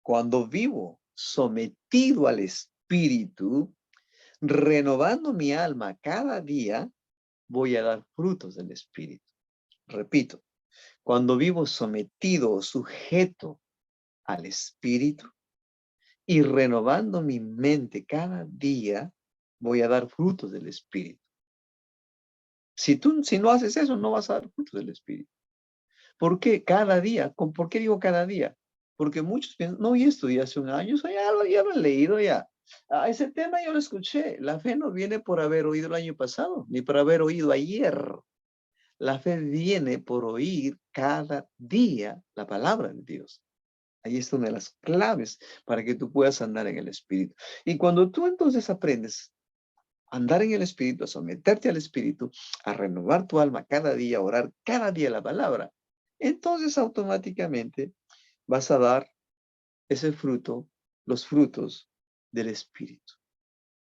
cuando vivo sometido al Espíritu, renovando mi alma cada día, voy a dar frutos del Espíritu. Repito, cuando vivo sometido o sujeto al Espíritu y renovando mi mente cada día, voy a dar frutos del Espíritu. Si no haces eso, no vas a dar frutos del Espíritu. ¿Por qué? Cada día. ¿Por qué digo cada día? Porque muchos piensan, no, y estudié hace un año, eso ya lo he leído ya. Ese tema yo lo escuché. La fe no viene por haber oído el año pasado, ni por haber oído ayer. La fe viene por oír cada día la palabra de Dios. Ahí está una de las claves para que tú puedas andar en el Espíritu. Y cuando tú entonces aprendes a andar en el Espíritu, a someterte al Espíritu, a renovar tu alma cada día, a orar cada día la palabra, entonces automáticamente vas a dar ese fruto, los frutos del Espíritu.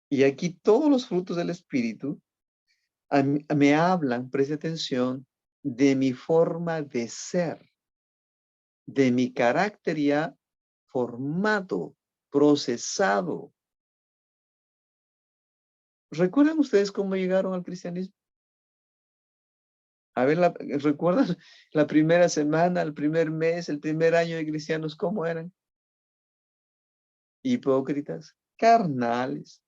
Y aquí todos los frutos del Espíritu me hablan, preste atención, de mi forma de ser, de mi carácter ya formado, procesado. ¿Recuerdan ustedes cómo llegaron al cristianismo? A ver, ¿recuerdan la primera semana, el primer mes, el primer año de cristianos, cómo eran? Hipócritas, carnales.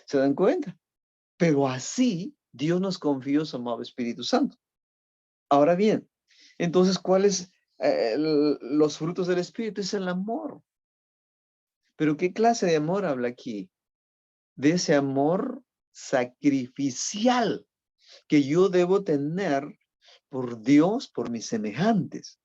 ¿Se dan cuenta? Pero así Dios nos confió su amado Espíritu Santo. Ahora bien, entonces, ¿cuáles los frutos del Espíritu? Es el amor. Pero ¿qué clase de amor habla aquí? De ese amor sacrificial que yo debo tener por Dios, por mis semejantes.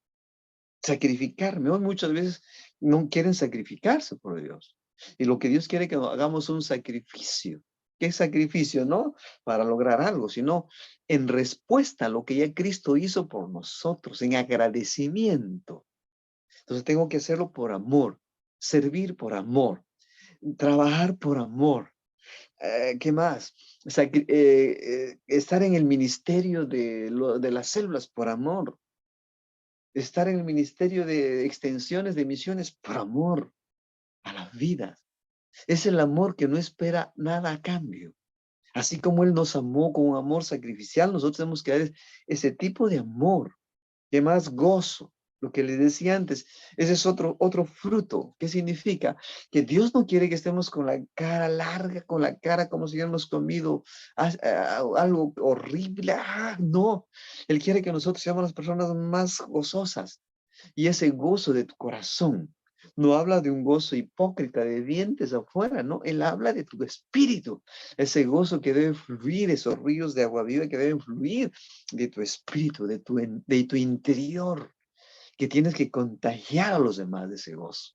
Sacrificarme. Hoy muchas veces no quieren sacrificarse por Dios. Y lo que Dios quiere es que hagamos un sacrificio. ¿Qué sacrificio? No para lograr algo, sino en respuesta a lo que ya Cristo hizo por nosotros, en agradecimiento. Entonces tengo que hacerlo por amor, servir por amor, trabajar por amor. ¿Qué más? Estar en el ministerio de las células por amor. Estar en el ministerio de extensiones de misiones por amor a las vidas. Es el amor que no espera nada a cambio. Así como Él nos amó con un amor sacrificial, nosotros tenemos que dar ese tipo de amor. ¿Qué más? Gozo. Lo que les decía antes, ese es otro fruto. ¿Qué significa? Que Dios no quiere que estemos con la cara larga, con la cara como si hubiéramos comido algo horrible. No, Él quiere que nosotros seamos las personas más gozosas. Y ese gozo de tu corazón no habla de un gozo hipócrita de dientes afuera, no. Él habla de tu espíritu. Ese gozo que debe fluir, esos ríos de agua viva que deben fluir de tu espíritu, de tu interior, que tienes que contagiar a los demás de ese gozo.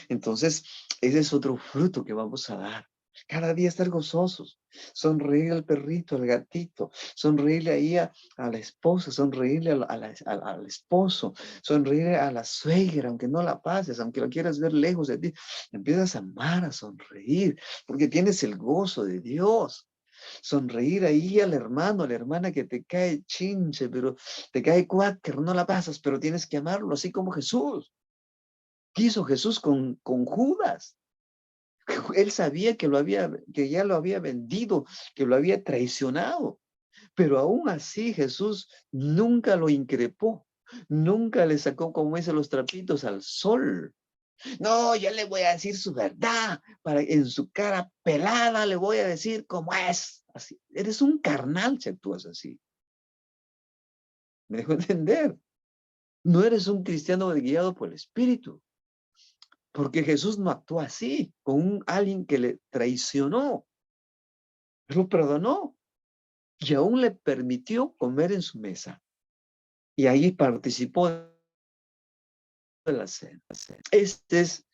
Entonces, ese es otro fruto que vamos a dar. Cada día estar gozosos, sonreír al perrito, al gatito, sonreírle ahí a la esposa, sonreírle al esposo, sonreírle a la suegra, aunque no la pases, aunque la quieras ver lejos de ti, empiezas a amar, a sonreír, porque tienes el gozo de Dios. Sonreír ahí al hermano, a la hermana que te cae chinche, pero te cae cuáquer, no la pasas, pero tienes que amarlo, así como Jesús. ¿Qué hizo Jesús con Judas? Él sabía que ya lo había vendido, que lo había traicionado. Pero aún así Jesús nunca lo increpó, nunca le sacó, como dice, los trapitos al sol. No, yo le voy a decir su verdad, en su cara pelada le voy a decir cómo es. Así, eres un carnal si actúas así. ¿Me dejo entender? No eres un cristiano guiado por el Espíritu. Porque Jesús no actuó así con alguien que le traicionó. Lo perdonó y aún le permitió comer en su mesa. Y ahí participó de la cena. Este es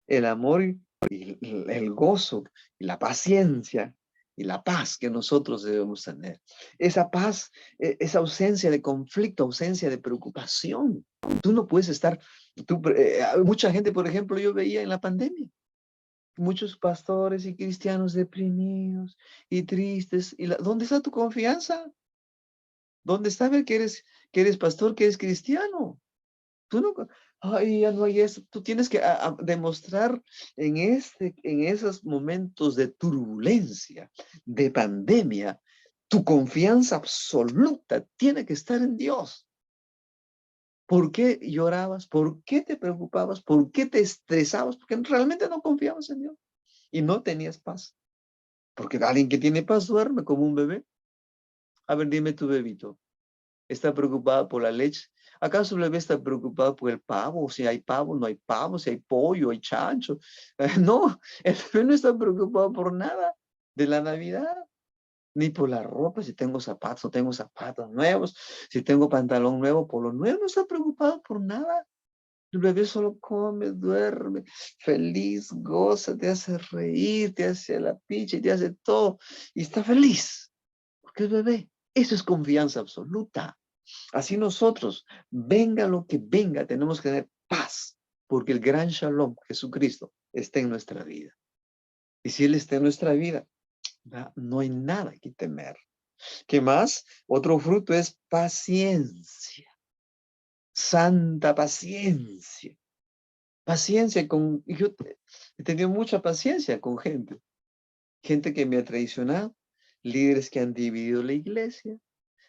el amor y el gozo y la paciencia y la paz que nosotros debemos tener. Esa paz, esa ausencia de conflicto, ausencia de preocupación. Tú no puedes estar, mucha gente, por ejemplo, yo veía en la pandemia, muchos pastores y cristianos deprimidos y tristes. ¿Dónde está tu confianza? ¿Dónde está ver que eres pastor, que eres cristiano? Ay, ya no hay eso. Tú tienes que demostrar en esos momentos de turbulencia, de pandemia, tu confianza absoluta tiene que estar en Dios. ¿Por qué llorabas? ¿Por qué te preocupabas? ¿Por qué te estresabas? Porque realmente no confiabas en Dios y no tenías paz. Porque alguien que tiene paz duerme como un bebé. A ver, dime tu bebito. ¿Está preocupada por la leche? ¿Acaso el bebé está preocupado por el pavo? Si hay pavo, no hay pavo, si hay pollo, hay chancho. No, el bebé no está preocupado por nada de la Navidad, ni por la ropa, si tengo zapatos, no tengo zapatos nuevos, si tengo pantalón nuevo, por lo nuevo, no está preocupado por nada. El bebé solo come, duerme, feliz, goza, te hace reír, te hace la picha y te hace todo. Y está feliz, porque es bebé. Eso es confianza absoluta. Así nosotros, venga lo que venga, tenemos que tener paz, porque el gran Shalom, Jesucristo, está en nuestra vida. Y si Él está en nuestra vida, no hay nada que temer. ¿Qué más? Otro fruto es paciencia. Santa paciencia. Paciencia con... Yo he tenido mucha paciencia con gente. Gente que me ha traicionado. Líderes que han dividido la iglesia.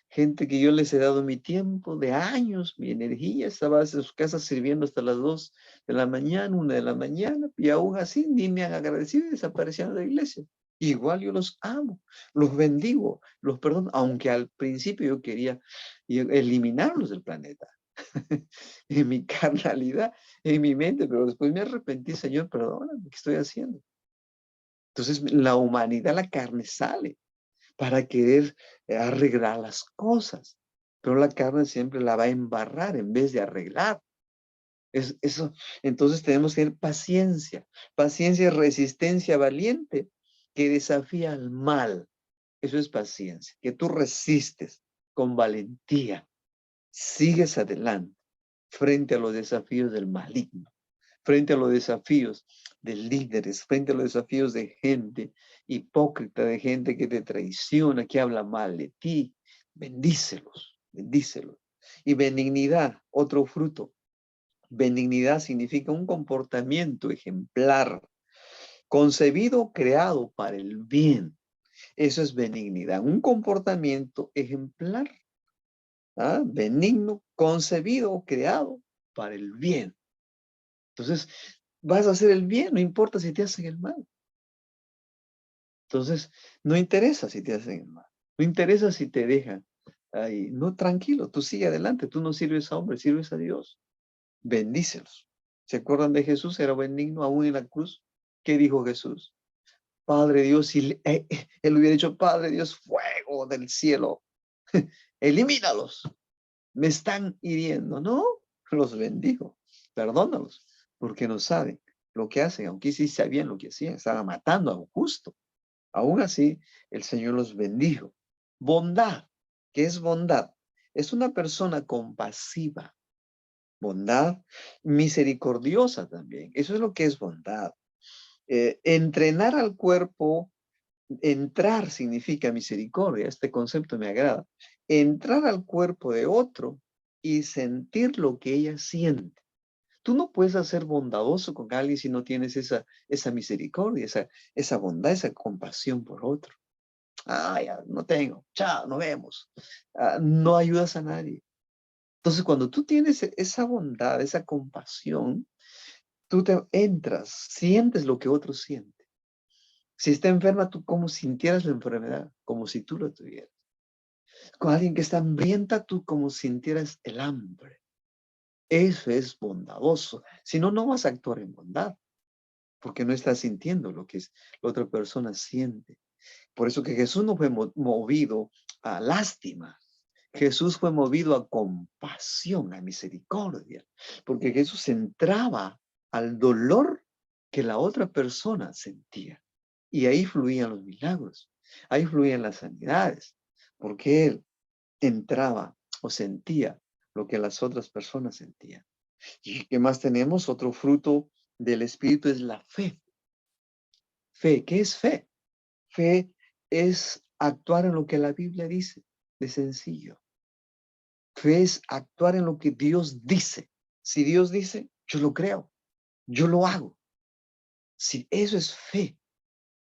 Gente que yo les he dado mi tiempo de años, mi energía, estaba en sus casas sirviendo hasta las 2 de la mañana, 1 de la mañana, y aún así ni me han agradecido y desaparecieron de la iglesia. Igual yo los amo, los bendigo, los perdono, aunque al principio yo quería eliminarlos del planeta, en mi carnalidad, en mi mente, pero después me arrepentí, Señor, perdóname, ¿qué estoy haciendo? Entonces la humanidad, la carne sale para querer arreglar las cosas. Pero la carne siempre la va a embarrar en vez de arreglar. Eso. Entonces tenemos que tener paciencia. Paciencia es resistencia valiente que desafía al mal. Eso es paciencia, que tú resistes con valentía. Sigues adelante frente a los desafíos del maligno, frente a los desafíos de líderes, frente a los desafíos de gente hipócrita, de gente que te traiciona, que habla mal de ti. Bendícelos, bendícelos. Y benignidad, otro fruto. Benignidad significa un comportamiento ejemplar, concebido, creado para el bien. Eso es benignidad, un comportamiento ejemplar, benigno, concebido, creado para el bien. Entonces, vas a hacer el bien, no importa si te hacen el mal. Entonces, no interesa si te hacen el mal. No interesa si te dejan ahí. No, tranquilo, tú sigue adelante. Tú no sirves a hombres, sirves a Dios. Bendícelos. ¿Se acuerdan de Jesús? Era benigno aún en la cruz. ¿Qué dijo Jesús? Padre Dios, si él hubiera dicho, Padre Dios, fuego del cielo, elimínalos. Me están hiriendo. No, los bendijo. Perdónalos, porque no saben lo que hacen, aunque sí sabían lo que hacían, estaban matando a un justo. Aún así, el Señor los bendijo. Bondad. ¿Qué es bondad? Es una persona compasiva. Bondad misericordiosa también. Eso es lo que es bondad. Entrenar al cuerpo, entrar significa misericordia. Este concepto me agrada. Entrar al cuerpo de otro y sentir lo que ella siente. Tú no puedes ser bondadoso con alguien si no tienes esa misericordia, esa bondad, esa compasión por otro. Ya, no tengo. Chao, nos vemos. No ayudas a nadie. Entonces, cuando tú tienes esa bondad, esa compasión, tú te entras, sientes lo que otro siente. Si está enferma, tú como sintieras la enfermedad, como si tú lo tuvieras. Con alguien que está hambrienta, tú como sintieras el hambre. Eso es bondadoso. Si no, no vas a actuar en bondad, porque no estás sintiendo lo que la otra persona siente. Por eso que Jesús no fue movido a lástima. Jesús fue movido a compasión, a misericordia, porque Jesús entraba al dolor que la otra persona sentía. Y ahí fluían los milagros, ahí fluían las sanidades, porque Él entraba o sentía lo que las otras personas sentían. ¿Y qué más tenemos? Otro fruto del Espíritu es la fe. Fe, ¿qué es fe? Fe es actuar en lo que la Biblia dice, de sencillo. Fe es actuar en lo que Dios dice, Si Dios dice, yo lo creo, yo lo hago. Si eso es fe,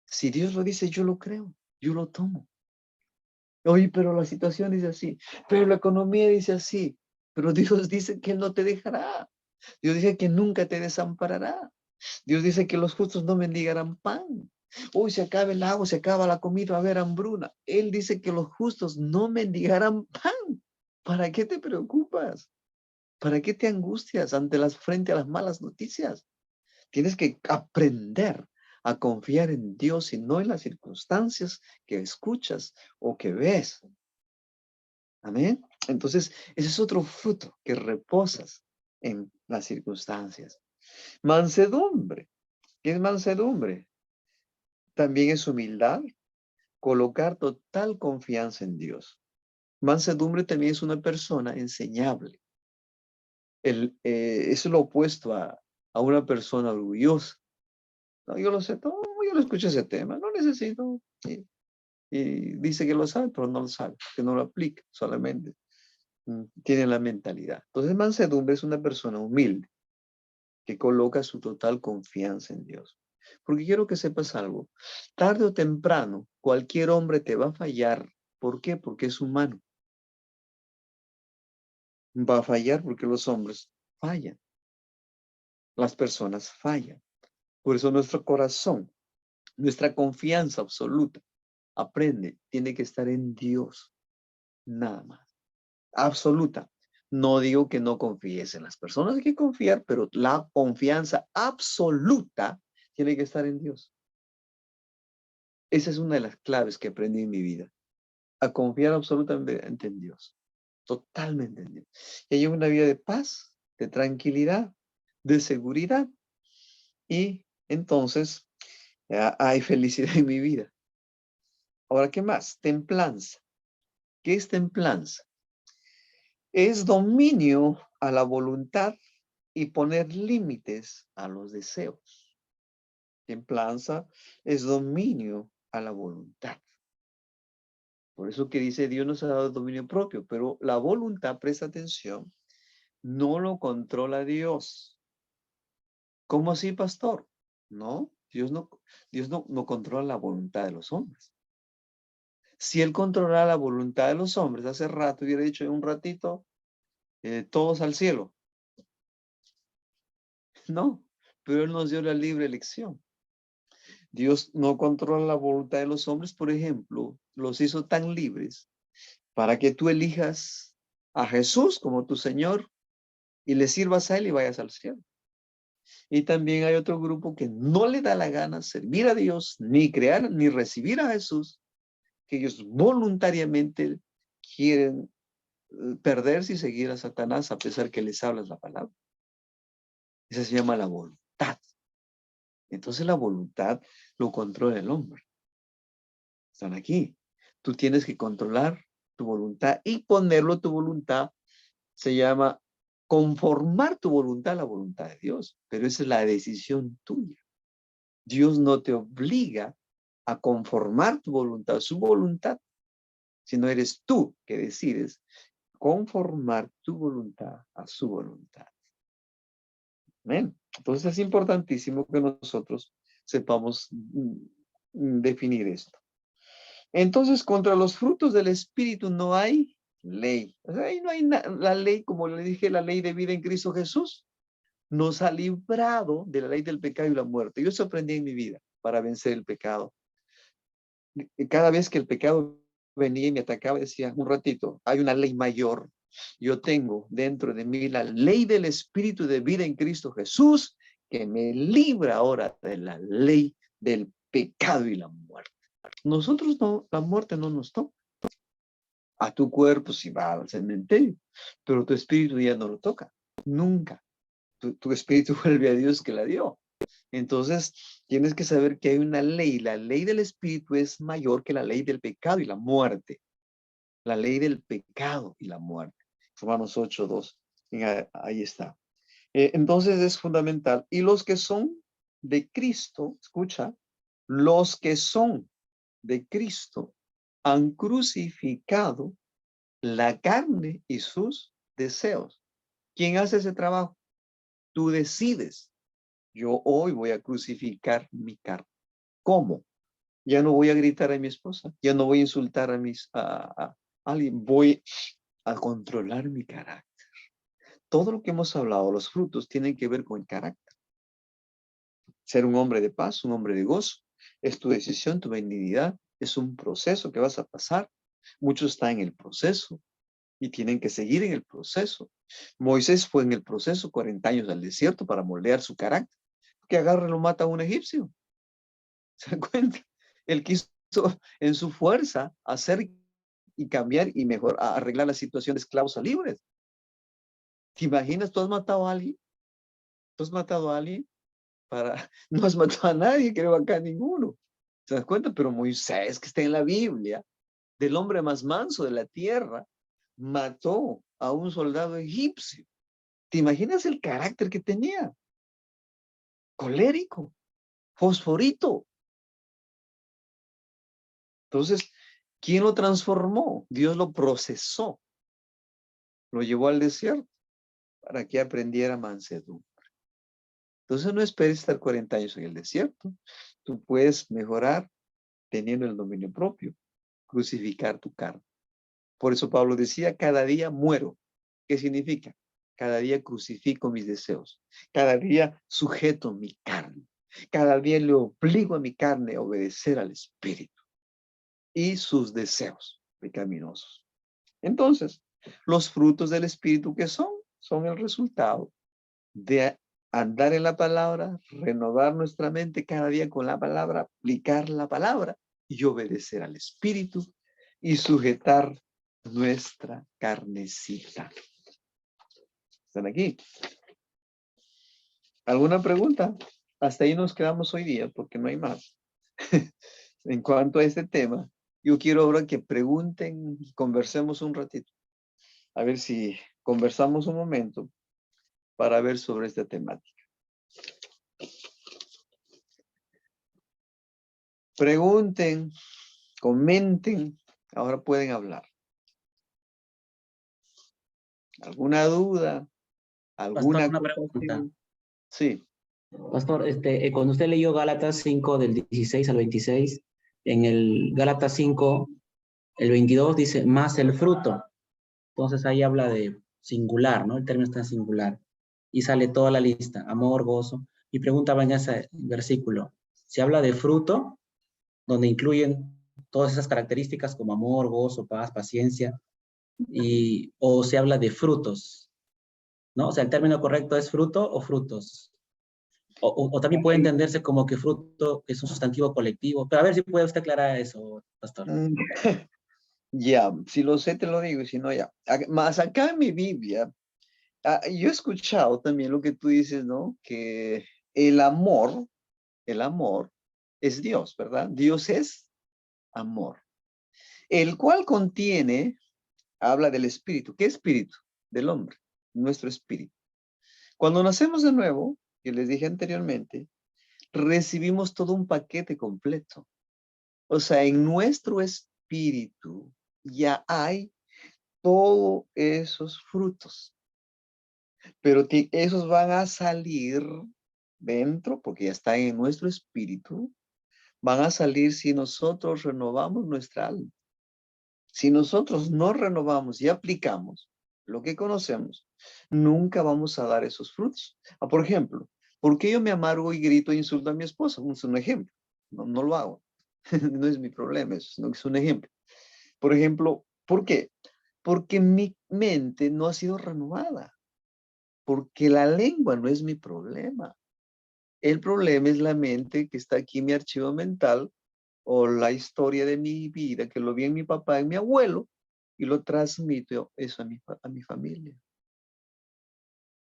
si Dios lo dice, yo lo creo, yo lo tomo. Oye, pero la situación dice así, pero la economía dice así, pero Dios dice que Él no te dejará. Dios dice que nunca te desamparará. Dios dice que los justos no mendigarán pan. Hoy se acaba el agua, se acaba la comida, va a haber hambruna. Él dice que los justos no mendigarán pan. ¿Para qué te preocupas? ¿Para qué te angustias frente a las malas noticias? Tienes que aprender a confiar en Dios y no en las circunstancias que escuchas o que ves. Amén. Entonces, ese es otro fruto, que reposas en las circunstancias. Mansedumbre. ¿Qué es mansedumbre? También es humildad, colocar total confianza en Dios. Mansedumbre también es una persona enseñable. Es lo opuesto a una persona orgullosa. No, yo lo sé todo, yo lo escuché ese tema, no necesito. Y dice que lo sabe, pero no lo sabe, que no lo aplica, solamente tiene la mentalidad. Entonces, mansedumbre es una persona humilde que coloca su total confianza en Dios. Porque quiero que sepas algo, tarde o temprano, cualquier hombre te va a fallar. ¿Por qué? Porque es humano. Va a fallar porque los hombres fallan. Las personas fallan. Por eso nuestro corazón, nuestra confianza absoluta, tiene que estar en Dios, nada más. Absoluta. No digo que no confíes en las personas, hay que confiar, pero la confianza absoluta tiene que estar en Dios. Esa es una de las claves que aprendí en mi vida, a confiar absolutamente en Dios, totalmente en Dios. Y hay una vida de paz, de tranquilidad, de seguridad, y entonces hay felicidad en mi vida. Ahora, ¿qué más? Templanza. ¿Qué es templanza? Es dominio a la voluntad y poner límites a los deseos. Templanza es dominio a la voluntad. Por eso que dice Dios nos ha dado dominio propio, pero la voluntad, presta atención, no lo controla Dios. ¿Cómo así, pastor? No, Dios no controla la voluntad de los hombres. Si Él controlara la voluntad de los hombres, hace rato hubiera dicho en un ratito, todos al cielo. No, pero Él nos dio la libre elección. Dios no controla la voluntad de los hombres, por ejemplo, los hizo tan libres para que tú elijas a Jesús como tu Señor y le sirvas a Él y vayas al cielo. Y también hay otro grupo que no le da la gana servir a Dios, ni crear, ni recibir a Jesús, que ellos voluntariamente quieren perderse y seguir a Satanás a pesar que les hablas la palabra. Esa se llama la voluntad. Entonces la voluntad lo controla el hombre. Están aquí. Tú tienes que controlar tu voluntad y ponerlo tu voluntad. Se llama conformar tu voluntad a la voluntad de Dios. Pero esa es la decisión tuya. Dios no te obliga a conformar tu voluntad a su voluntad, sino eres tú que decides conformar tu voluntad a su voluntad. Amén. Entonces es importantísimo que nosotros sepamos definir esto. Entonces, contra los frutos del Espíritu no hay ley. O sea, ahí no hay la ley, como le dije, la ley de vida en Cristo Jesús nos ha librado de la ley del pecado y la muerte. Yo eso aprendí en mi vida para vencer el pecado. Cada vez que el pecado venía y me atacaba, decía, un ratito, hay una ley mayor. Yo tengo dentro de mí la ley del Espíritu de vida en Cristo Jesús, que me libra ahora de la ley del pecado y la muerte. Nosotros no, la muerte no nos toca. A tu cuerpo sí va al cementerio, pero tu espíritu ya no lo toca. Nunca. Tu espíritu vuelve a Dios que la dio. Entonces, tienes que saber que hay una ley. La ley del espíritu es mayor que la ley del pecado y la muerte. La ley del pecado y la muerte. Romanos 8:2. Ahí está. Entonces es fundamental. Y los que son de Cristo, escucha, los que son de Cristo han crucificado la carne y sus deseos. ¿Quién hace ese trabajo? Tú decides. Yo hoy voy a crucificar mi carne. ¿Cómo? Ya no voy a gritar a mi esposa. Ya no voy a insultar a alguien. Voy a controlar mi carácter. Todo lo que hemos hablado, los frutos, tienen que ver con el carácter. Ser un hombre de paz, un hombre de gozo, es tu decisión, tu benignidad. Es un proceso que vas a pasar. Muchos están en el proceso y tienen que seguir en el proceso. Moisés fue en el proceso 40 años al desierto para moldear su carácter. Que agarra y lo mata a un egipcio. ¿Se dan cuenta? Él quiso en su fuerza hacer y cambiar y mejor arreglar la situación de esclavos a libres. ¿Te imaginas? ¿Tú has matado a alguien? ¿Tú has matado a alguien? No has matado a nadie, creo acá ninguno. ¿Se das cuenta? Pero Moisés, que está en la Biblia, del hombre más manso de la tierra, mató a un soldado egipcio. ¿Te imaginas el carácter que tenía? Colérico, fosforito. Entonces, ¿quién lo transformó? Dios lo procesó, lo llevó al desierto para que aprendiera mansedumbre. Entonces, no esperes estar 40 años en el desierto. Tú puedes mejorar teniendo el dominio propio, crucificar tu carne. Por eso Pablo decía, cada día muero. ¿Qué significa? Cada día crucifico mis deseos. Cada día sujeto mi carne. Cada día le obligo a mi carne a obedecer al Espíritu y sus deseos pecaminosos. Entonces, los frutos del Espíritu, ¿qué son? Son el resultado de andar en la palabra, renovar nuestra mente cada día con la palabra, aplicar la palabra y obedecer al Espíritu y sujetar nuestra carnecita. ¿Están aquí? ¿Alguna pregunta? Hasta ahí nos quedamos hoy día porque no hay más. En cuanto a este tema, yo quiero ahora que pregunten y conversemos un ratito. A ver si conversamos un momento para ver sobre esta temática. Pregunten, comenten, ahora pueden hablar. ¿Alguna duda? ¿Alguna Pastor, una pregunta. acotación? Sí. Pastor, cuando usted leyó Gálatas 5 del 16 al 26, en el Gálatas 5, el 22 dice, más el fruto. Entonces ahí habla de singular, ¿no? El término está en singular. Y sale toda la lista, amor, gozo. Y preguntaba en ese versículo, ¿se habla de fruto? Donde incluyen todas esas características como amor, gozo, paz, paciencia, o se habla de frutos, ¿no? O sea, el término correcto es fruto o frutos. O también puede entenderse como que fruto es un sustantivo colectivo. Pero a ver si puede usted aclarar eso, pastor. Ya, si lo sé te lo digo, y si no ya. Más acá en mi Biblia, yo he escuchado también lo que tú dices, ¿no? Que el amor es Dios, ¿verdad? Dios es amor, el cual contiene, habla del espíritu. ¿Qué espíritu? Del hombre, nuestro espíritu. Cuando nacemos de nuevo, que les dije anteriormente, recibimos todo un paquete completo. O sea, en nuestro espíritu ya hay todos esos frutos, pero esos van a salir dentro, porque ya están en nuestro espíritu, van a salir si nosotros renovamos nuestra alma. Si nosotros no renovamos y aplicamos lo que conocemos, nunca vamos a dar esos frutos. Por ejemplo, ¿por qué yo me amargo y grito e insulto a mi esposa? Es un ejemplo. No lo hago. No es mi problema, es un ejemplo. Por ejemplo, ¿por qué? Porque mi mente no ha sido renovada. Porque la lengua no es mi problema. El problema es la mente que está aquí en mi archivo mental o la historia de mi vida, que lo vi en mi papá, en mi abuelo, y lo transmito eso a mi familia.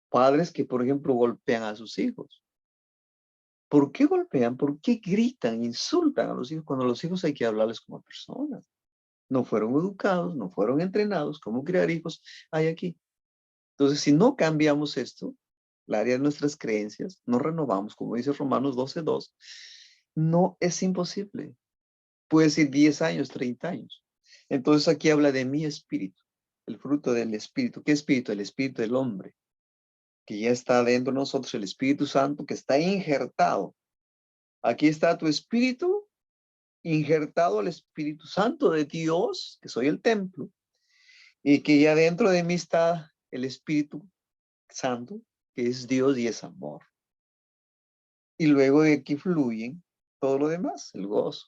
Padres que, por ejemplo, golpean a sus hijos. ¿Por qué golpean? ¿Por qué gritan, insultan a los hijos? Cuando a los hijos hay que hablarles como personas. No fueron educados, no fueron entrenados. ¿Cómo criar hijos hay aquí? Entonces, si no cambiamos esto, el área de nuestras creencias, no renovamos, como dice Romanos 12:2, no es imposible. Puede ser 10 años, 30 años. Entonces aquí habla de mi espíritu, el fruto del espíritu. ¿Qué espíritu? El espíritu del hombre. que ya está dentro de nosotros, el Espíritu Santo, que está injertado. Aquí está tu espíritu injertado al Espíritu Santo de Dios, que soy el templo, y que ya dentro de mí está el Espíritu Santo, que es Dios y es amor. Y luego de aquí fluyen todo lo demás, el gozo,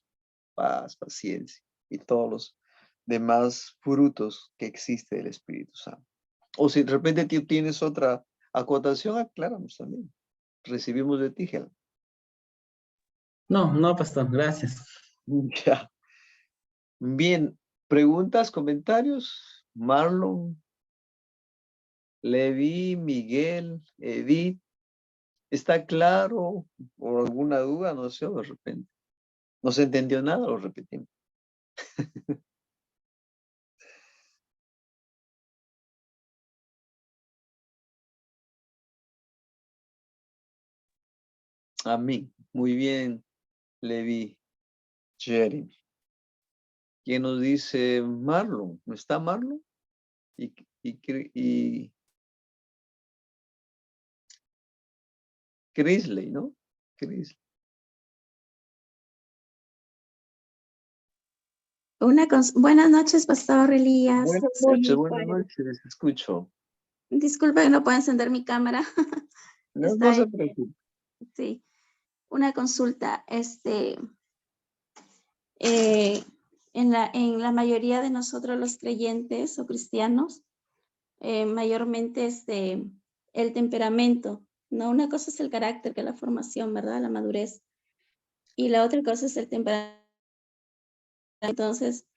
paz, paciencia y todos los demás frutos que existe del Espíritu Santo. O si de repente tú tienes otra acotación, acláranos también. Recibimos de ti, Helen. No, no, pastor, gracias. Ya. Bien, preguntas, comentarios. Marlon, Levi, Miguel, Edith. ¿Está claro? ¿O alguna duda? No sé, de repente. ¿No se entendió nada? Lo repetimos. Amén. Muy bien, Levi, Jeremy. ¿Quién nos dice Marlon? ¿No está Marlon? Y Crisley, ¿no? Crisley. Buenas noches, Pastor Elías. Soy Buenas Juárez. noches, escucho. Disculpe que no puedo encender mi cámara. No, Está no se en- preocupe. sí, una consulta. En la mayoría de nosotros los creyentes o cristianos, mayormente el temperamento, ¿no? Una cosa es el carácter, que es la formación, ¿verdad? La madurez. Y la otra cosa es el temperamento. Entonces,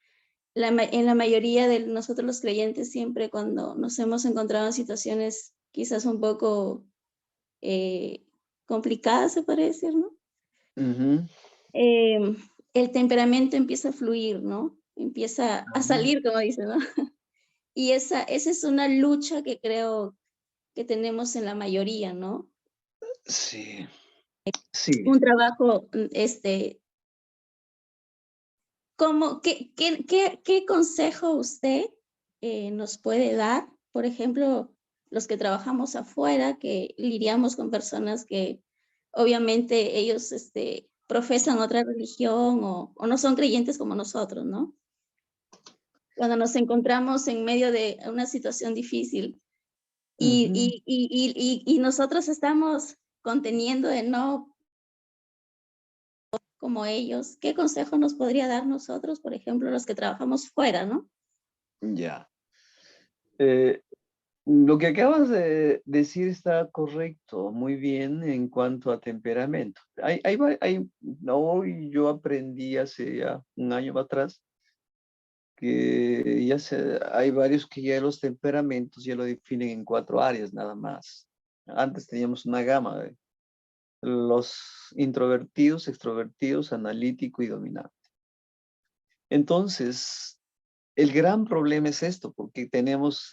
en la mayoría de nosotros los creyentes, siempre cuando nos hemos encontrado en situaciones quizás un poco complicadas, se puede decir, ¿no? Ujú. El temperamento empieza a fluir, ¿no? Empieza a salir, como dicen, ¿no? Y esa es una lucha que creo que tenemos en la mayoría, ¿no? Sí, sí. Un trabajo, ¿qué consejo usted nos puede dar? Por ejemplo, los que trabajamos afuera, que lidiamos con personas que obviamente ellos profesan otra religión o no son creyentes como nosotros, ¿no? Cuando nos encontramos en medio de una situación difícil Ujú. y nosotros estamos conteniendo de no como ellos, ¿qué consejo nos podría dar nosotros, por ejemplo, los que trabajamos fuera, ¿no? Ya. Eh, lo que acabas de decir está correcto, muy bien en cuanto a temperamento. Hoy yo aprendí hace ya un año atrás que hay varios que ya los temperamentos ya lo definen en 4 áreas nada más. Antes teníamos una gama de los introvertidos, extrovertidos, analítico y dominante. Entonces, el gran problema es esto, porque tenemos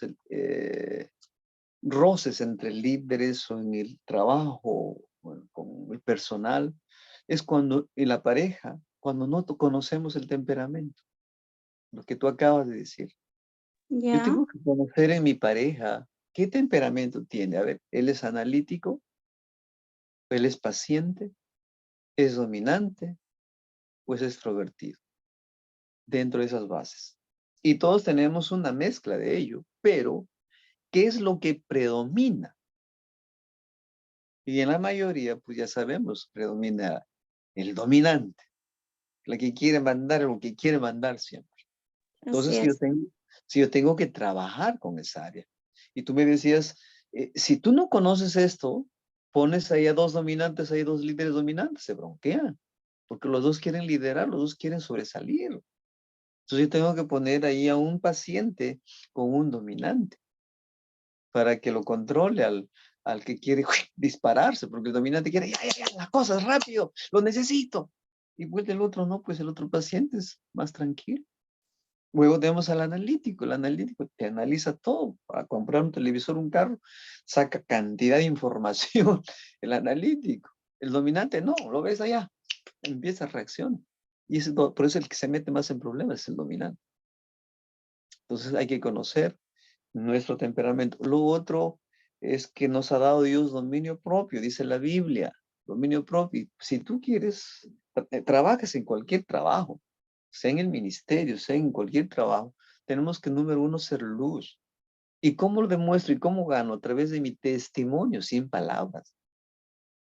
roces entre líderes o en el trabajo, bueno, con el personal. Es cuando en la pareja, cuando no conocemos el temperamento, lo que tú acabas de decir. Yo Ya, tengo que conocer en mi pareja qué temperamento tiene. A ver, él es analítico, él es paciente, es dominante o es extrovertido, dentro de esas bases. Y todos tenemos una mezcla de ello, pero ¿qué es lo que predomina? Y en la mayoría, pues ya sabemos, predomina el dominante, la que quiere mandar, lo que quiere mandar siempre. así Entonces, es. si yo tengo que trabajar con esa área. Y tú me decías, si tú no conoces esto, pones ahí a 2 dominantes, hay 2 líderes dominantes, se bronquean, porque los dos quieren liderar, los dos quieren sobresalir. Entonces yo tengo que poner ahí a un paciente con un dominante para que lo controle al que quiere dispararse, porque el dominante quiere, ya, las cosas rápido, lo necesito. Y pues el otro no, pues el otro paciente es más tranquilo. Luego tenemos al analítico. El analítico te analiza todo. Para comprar un televisor, un carro, saca cantidad de información. El analítico. El dominante no, lo ves allá, empieza a reaccionar. Y por eso el que se mete más en problemas es el dominante. Entonces hay que conocer nuestro temperamento. Lo otro, es que nos ha dado Dios dominio propio, dice la Biblia, dominio propio. Si tú quieres, trabajas en cualquier trabajo, sea en el ministerio, sea en cualquier trabajo, tenemos que, número uno, ser luz. ¿Y cómo lo demuestro y cómo gano? A través de mi testimonio, sin palabras,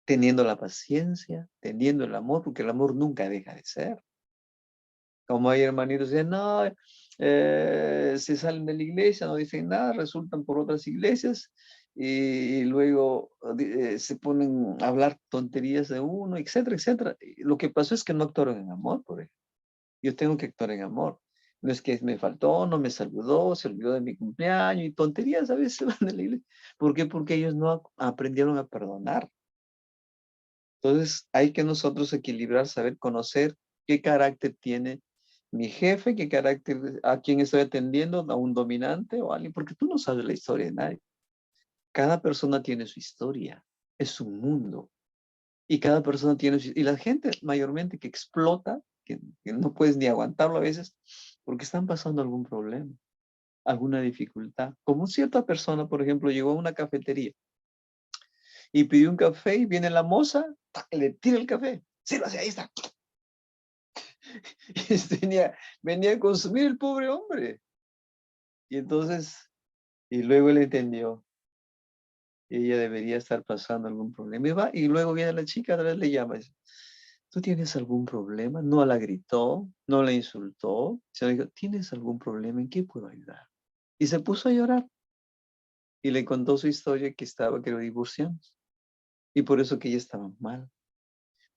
teniendo la paciencia, teniendo el amor, porque el amor nunca deja de ser. Como hay hermanitos que dicen, no, se salen de la iglesia, no dicen nada, resultan por otras iglesias y luego se ponen a hablar tonterías de uno, etcétera, etcétera. Y lo que pasó es que no actuaron en amor, por ejemplo. Yo tengo que actuar en amor. No es que me faltó, no me saludó, se olvidó de mi cumpleaños y tonterías a veces van de la iglesia. ¿Por qué? Porque ellos no aprendieron a perdonar. Entonces hay que nosotros equilibrar, saber conocer qué carácter tiene mi jefe, qué carácter, a quién estoy atendiendo, a un dominante o a alguien, porque tú no sabes la historia de nadie. Cada persona tiene su historia, es su mundo. Y cada persona tiene su, y la gente mayormente que explota, que no puedes ni aguantarlo a veces, porque están pasando algún problema, alguna dificultad. Como cierta persona, por ejemplo, llegó a una cafetería y pidió un café y viene la moza, le tira el café. Sí, ahí está. Venía a consumir el pobre hombre. Y entonces, y luego él entendió, ella debería estar pasando algún problema. Y luego viene la chica, otra vez le llama, y dice, ¿tú tienes algún problema? No la gritó, no la insultó, sino dijo, ¿tienes algún problema? ¿En qué puedo ayudar? Y se puso a llorar. Y le contó su historia que estaba, que lo divorciamos. Y por eso que ella estaba mal.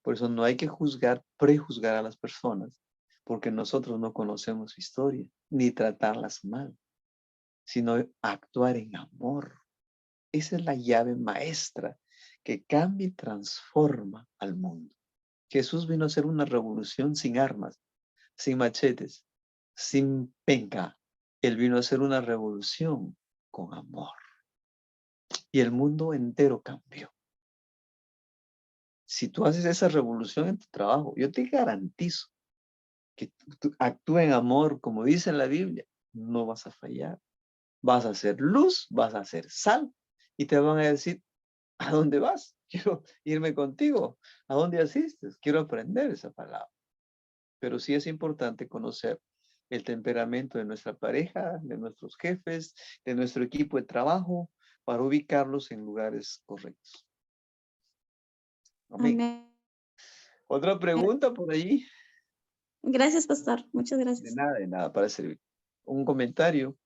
Por eso no hay que juzgar, prejuzgar a las personas, porque nosotros no conocemos su historia, ni tratarlas mal, sino actuar en amor. Esa es la llave maestra que cambia y transforma al mundo. Jesús vino a hacer una revolución sin armas, sin machetes, sin penca. Él vino a hacer una revolución con amor. Y el mundo entero cambió. Si tú haces esa revolución en tu trabajo, yo te garantizo que tú actúa en amor, como dice en la Biblia, no vas a fallar. Vas a ser luz, vas a ser sal, y te van a decir, ¿a dónde vas? Quiero irme contigo. ¿A dónde asistes? Quiero aprender esa palabra. Pero sí es importante conocer el temperamento de nuestra pareja, de nuestros jefes, de nuestro equipo de trabajo, para ubicarlos en lugares correctos. Amén. Amén. ¿Otra pregunta por allí? Gracias, pastor. Muchas gracias. De nada, para servir. Un comentario.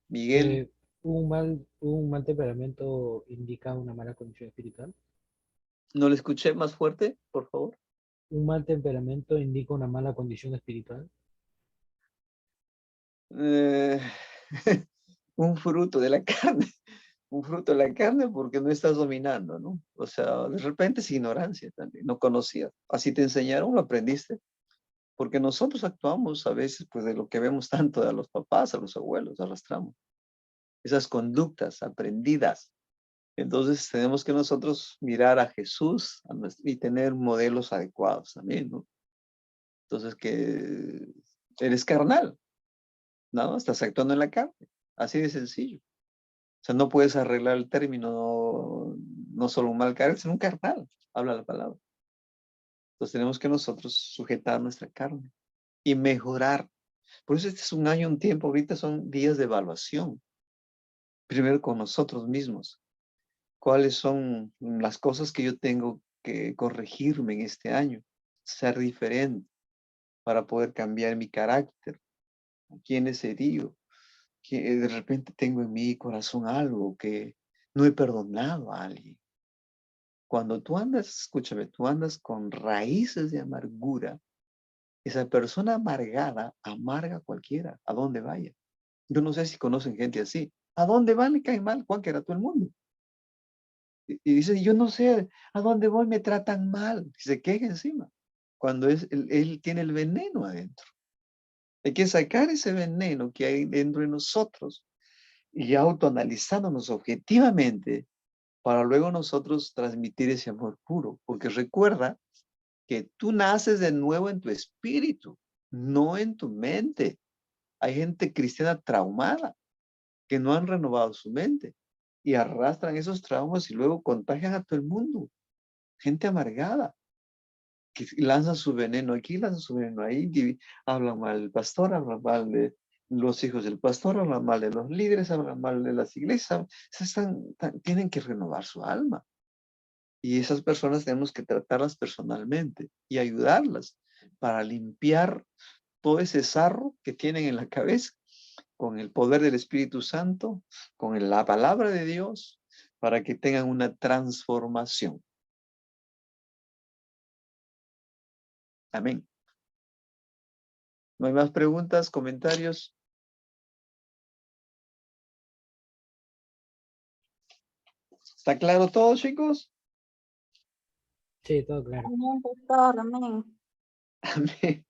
Miguel. Un mal temperamento indica una mala condición espiritual. ¿No le escuché más fuerte, por favor? Un mal temperamento indica una mala condición espiritual. Un fruto de la carne. Un fruto de la carne porque no estás dominando, ¿no? O sea, de repente es ignorancia también, no conocías. Así te enseñaron, lo aprendiste. Porque nosotros actuamos a veces pues de lo que vemos tanto de a los papás, a los abuelos, arrastramos. Esas conductas aprendidas. Entonces tenemos que nosotros mirar a Jesús y tener modelos adecuados también, ¿no? Entonces que eres carnal, ¿no? Estás actuando en la carne. Así de sencillo. O sea, no puedes arreglar el término, no solo un mal carácter, sino un carnal, habla la palabra. Entonces tenemos que nosotros sujetar nuestra carne y mejorar. Por eso este es un año, un tiempo, ahorita son días de evaluación. Primero con nosotros mismos. ¿Cuáles son las cosas que yo tengo que corregirme en este año? Ser diferente para poder cambiar mi carácter. ¿A quiénes herido? Que de repente tengo en mi corazón algo que no he perdonado a alguien. Cuando tú andas, escúchame, tú andas con raíces de amargura, esa persona amargada amarga a cualquiera, a donde vaya. Yo no sé si conocen gente así. ¿A dónde van? Le cae mal, Juan, que era todo el mundo. Y dice, yo no sé a dónde voy, me tratan mal. Y se queja encima. Cuando él tiene el veneno adentro. Hay que sacar ese veneno que hay dentro de nosotros y autoanalizándonos objetivamente para luego nosotros transmitir ese amor puro. Porque recuerda que tú naces de nuevo en tu espíritu, no en tu mente. Hay gente cristiana traumada que no han renovado su mente. y arrastran esos traumas y luego contagian a todo el mundo. Gente amargada que lanza su veneno aquí, lanza su veneno ahí, hablan mal del pastor, hablan mal de los hijos del pastor, hablan mal de los líderes, hablan mal de las iglesias. Tienen que renovar su alma. Y esas personas tenemos que tratarlas personalmente y ayudarlas para limpiar todo ese sarro que tienen en la cabeza con el poder del Espíritu Santo, con la palabra de Dios, para que tengan una transformación. Amén. ¿No hay más preguntas, comentarios? ¿Está claro todo, chicos? Sí, todo claro. Amén, pastor, amén. Amén.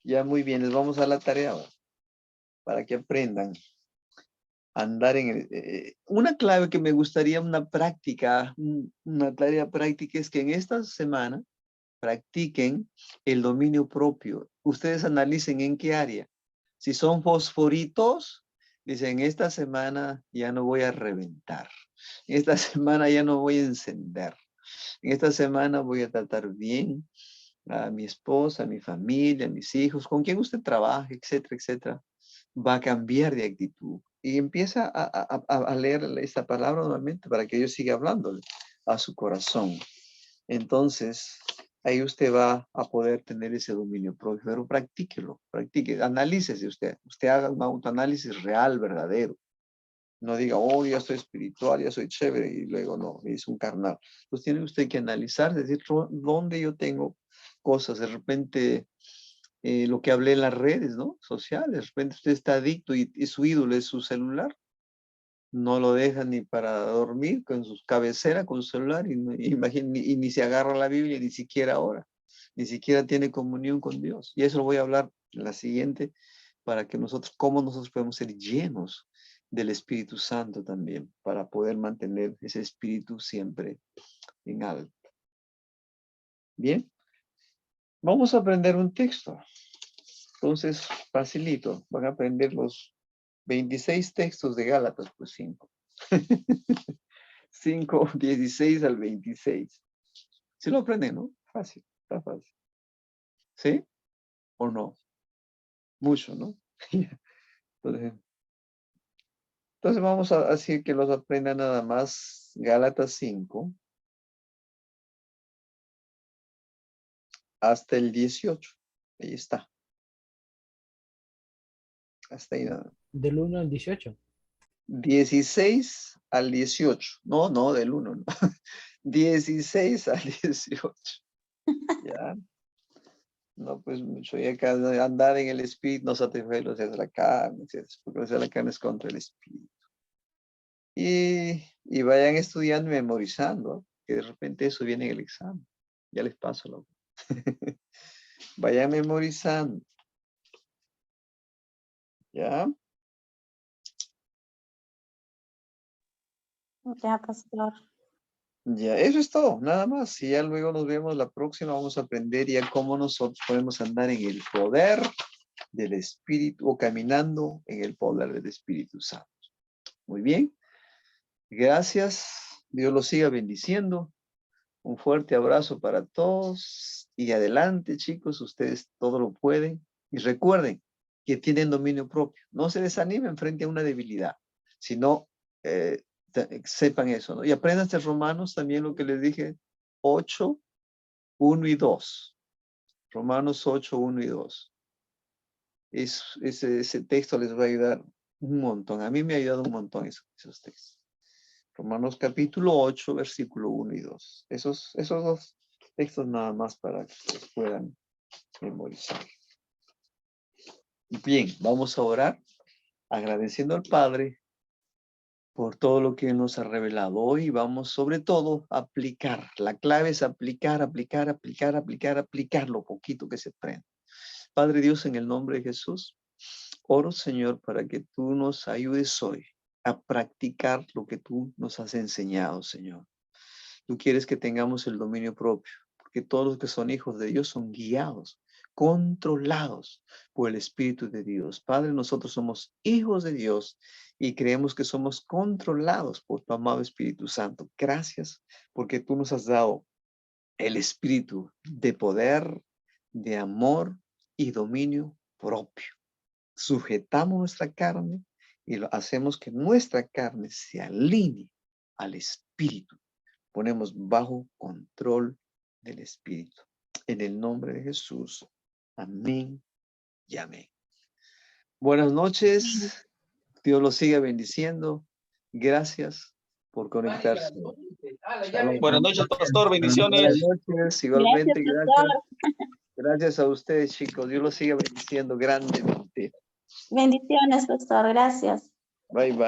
Ya muy bien, les vamos a la tarea ahora, para que aprendan a andar en una clave que me gustaría, una práctica, una tarea práctica es que en esta semana practiquen el dominio propio. Ustedes analicen en qué área. Si son fosforitos, dicen, esta semana ya no voy a reventar. Esta semana ya no voy a encender. En esta semana voy a tratar bien a mi esposa, a mi familia, a mis hijos, con quien usted trabaje, etcétera, etcétera. Va a cambiar de actitud. Y empieza a leer esta palabra nuevamente para que Dios siga hablándole a su corazón. Entonces, ahí usted va a poder tener ese dominio propio, pero practíquelo, practique, analícese usted. Usted haga un autoanálisis real, verdadero. No diga, oh, ya soy espiritual, ya soy chévere, y luego no, es un carnal. Entonces tiene usted que analizar, decir, ¿dónde yo tengo cosas? De repente, lo que hablé en las redes, ¿no? Sociales, de repente usted está adicto y su ídolo es su celular. No lo deja ni para dormir con su cabecera, con su celular, y ni se agarra la Biblia, ni siquiera ahora. Ni siquiera tiene comunión con Dios. Y eso lo voy a hablar en la siguiente, para que cómo nosotros podemos ser llenos del Espíritu Santo también, para poder mantener ese espíritu siempre en alto. Bien, vamos a aprender un texto. Entonces, facilito, van a aprender los 26 textos de Gálatas, pues 5. 5, 16 al 26. ¿Sí lo aprenden, no? Fácil, está fácil. ¿Sí? ¿O no? Mucho, ¿no? Entonces vamos a decir que los aprendan nada más Gálatas 5 hasta el 18. Ahí está. Hasta ahí nada. Del 1 al 18. 16 al 18. No, del 1, no. 16 al 18. Ya. No, pues mucho. Y acá andar en el espíritu no satisface los deseos de la carne, porque los deseos de la carne es contra el espíritu. Y vayan estudiando y memorizando, que de repente eso viene en el examen. Ya les paso la vayan memorizando. ¿Ya? Ya, pastor. Ya, eso es todo, nada más. Y ya luego nos vemos la próxima. Vamos a aprender ya cómo nosotros podemos andar en el poder del Espíritu o caminando en el poder del Espíritu Santo. Muy bien. Gracias. Dios los siga bendiciendo. Un fuerte abrazo para todos. Y adelante, chicos. Ustedes todo lo pueden. Y recuerden que tienen dominio propio. No se desanimen frente a una debilidad, sino sepan eso, ¿no? Y aprendan de Romanos también lo que les dije, 8, 1 y 2. Romanos 8, 1 y 2. Ese texto les va a ayudar un montón. A mí me ha ayudado un montón esos textos. Romanos capítulo 8, versículo 1 y 2. Esos dos textos nada más para que los puedan memorizar. Bien, vamos a orar agradeciendo al Padre por todo lo que nos ha revelado hoy. Vamos sobre todo a aplicar. La clave es aplicar lo poquito que se aprende. Padre Dios, en el nombre de Jesús, oro, Señor, para que tú nos ayudes hoy a practicar lo que tú nos has enseñado, Señor. Tú quieres que tengamos el dominio propio, porque todos los que son hijos de Dios son guiados controlados por el Espíritu de Dios. Padre, nosotros somos hijos de Dios y creemos que somos controlados por tu amado Espíritu Santo. Gracias porque tú nos has dado el espíritu de poder, de amor y dominio propio. Sujetamos nuestra carne y lo hacemos que nuestra carne se alinee al espíritu. Ponemos bajo control del espíritu. En el nombre de Jesús. Amén y amén. Buenas noches. Dios los siga bendiciendo. Gracias por conectarse. Shalom. Buenas noches, pastor. Buenas Bendiciones. noches. Igualmente, Gracias, gracias. pastor. Gracias a ustedes, chicos. Dios los siga bendiciendo grandemente. Bendiciones, pastor. Gracias. Bye, bye.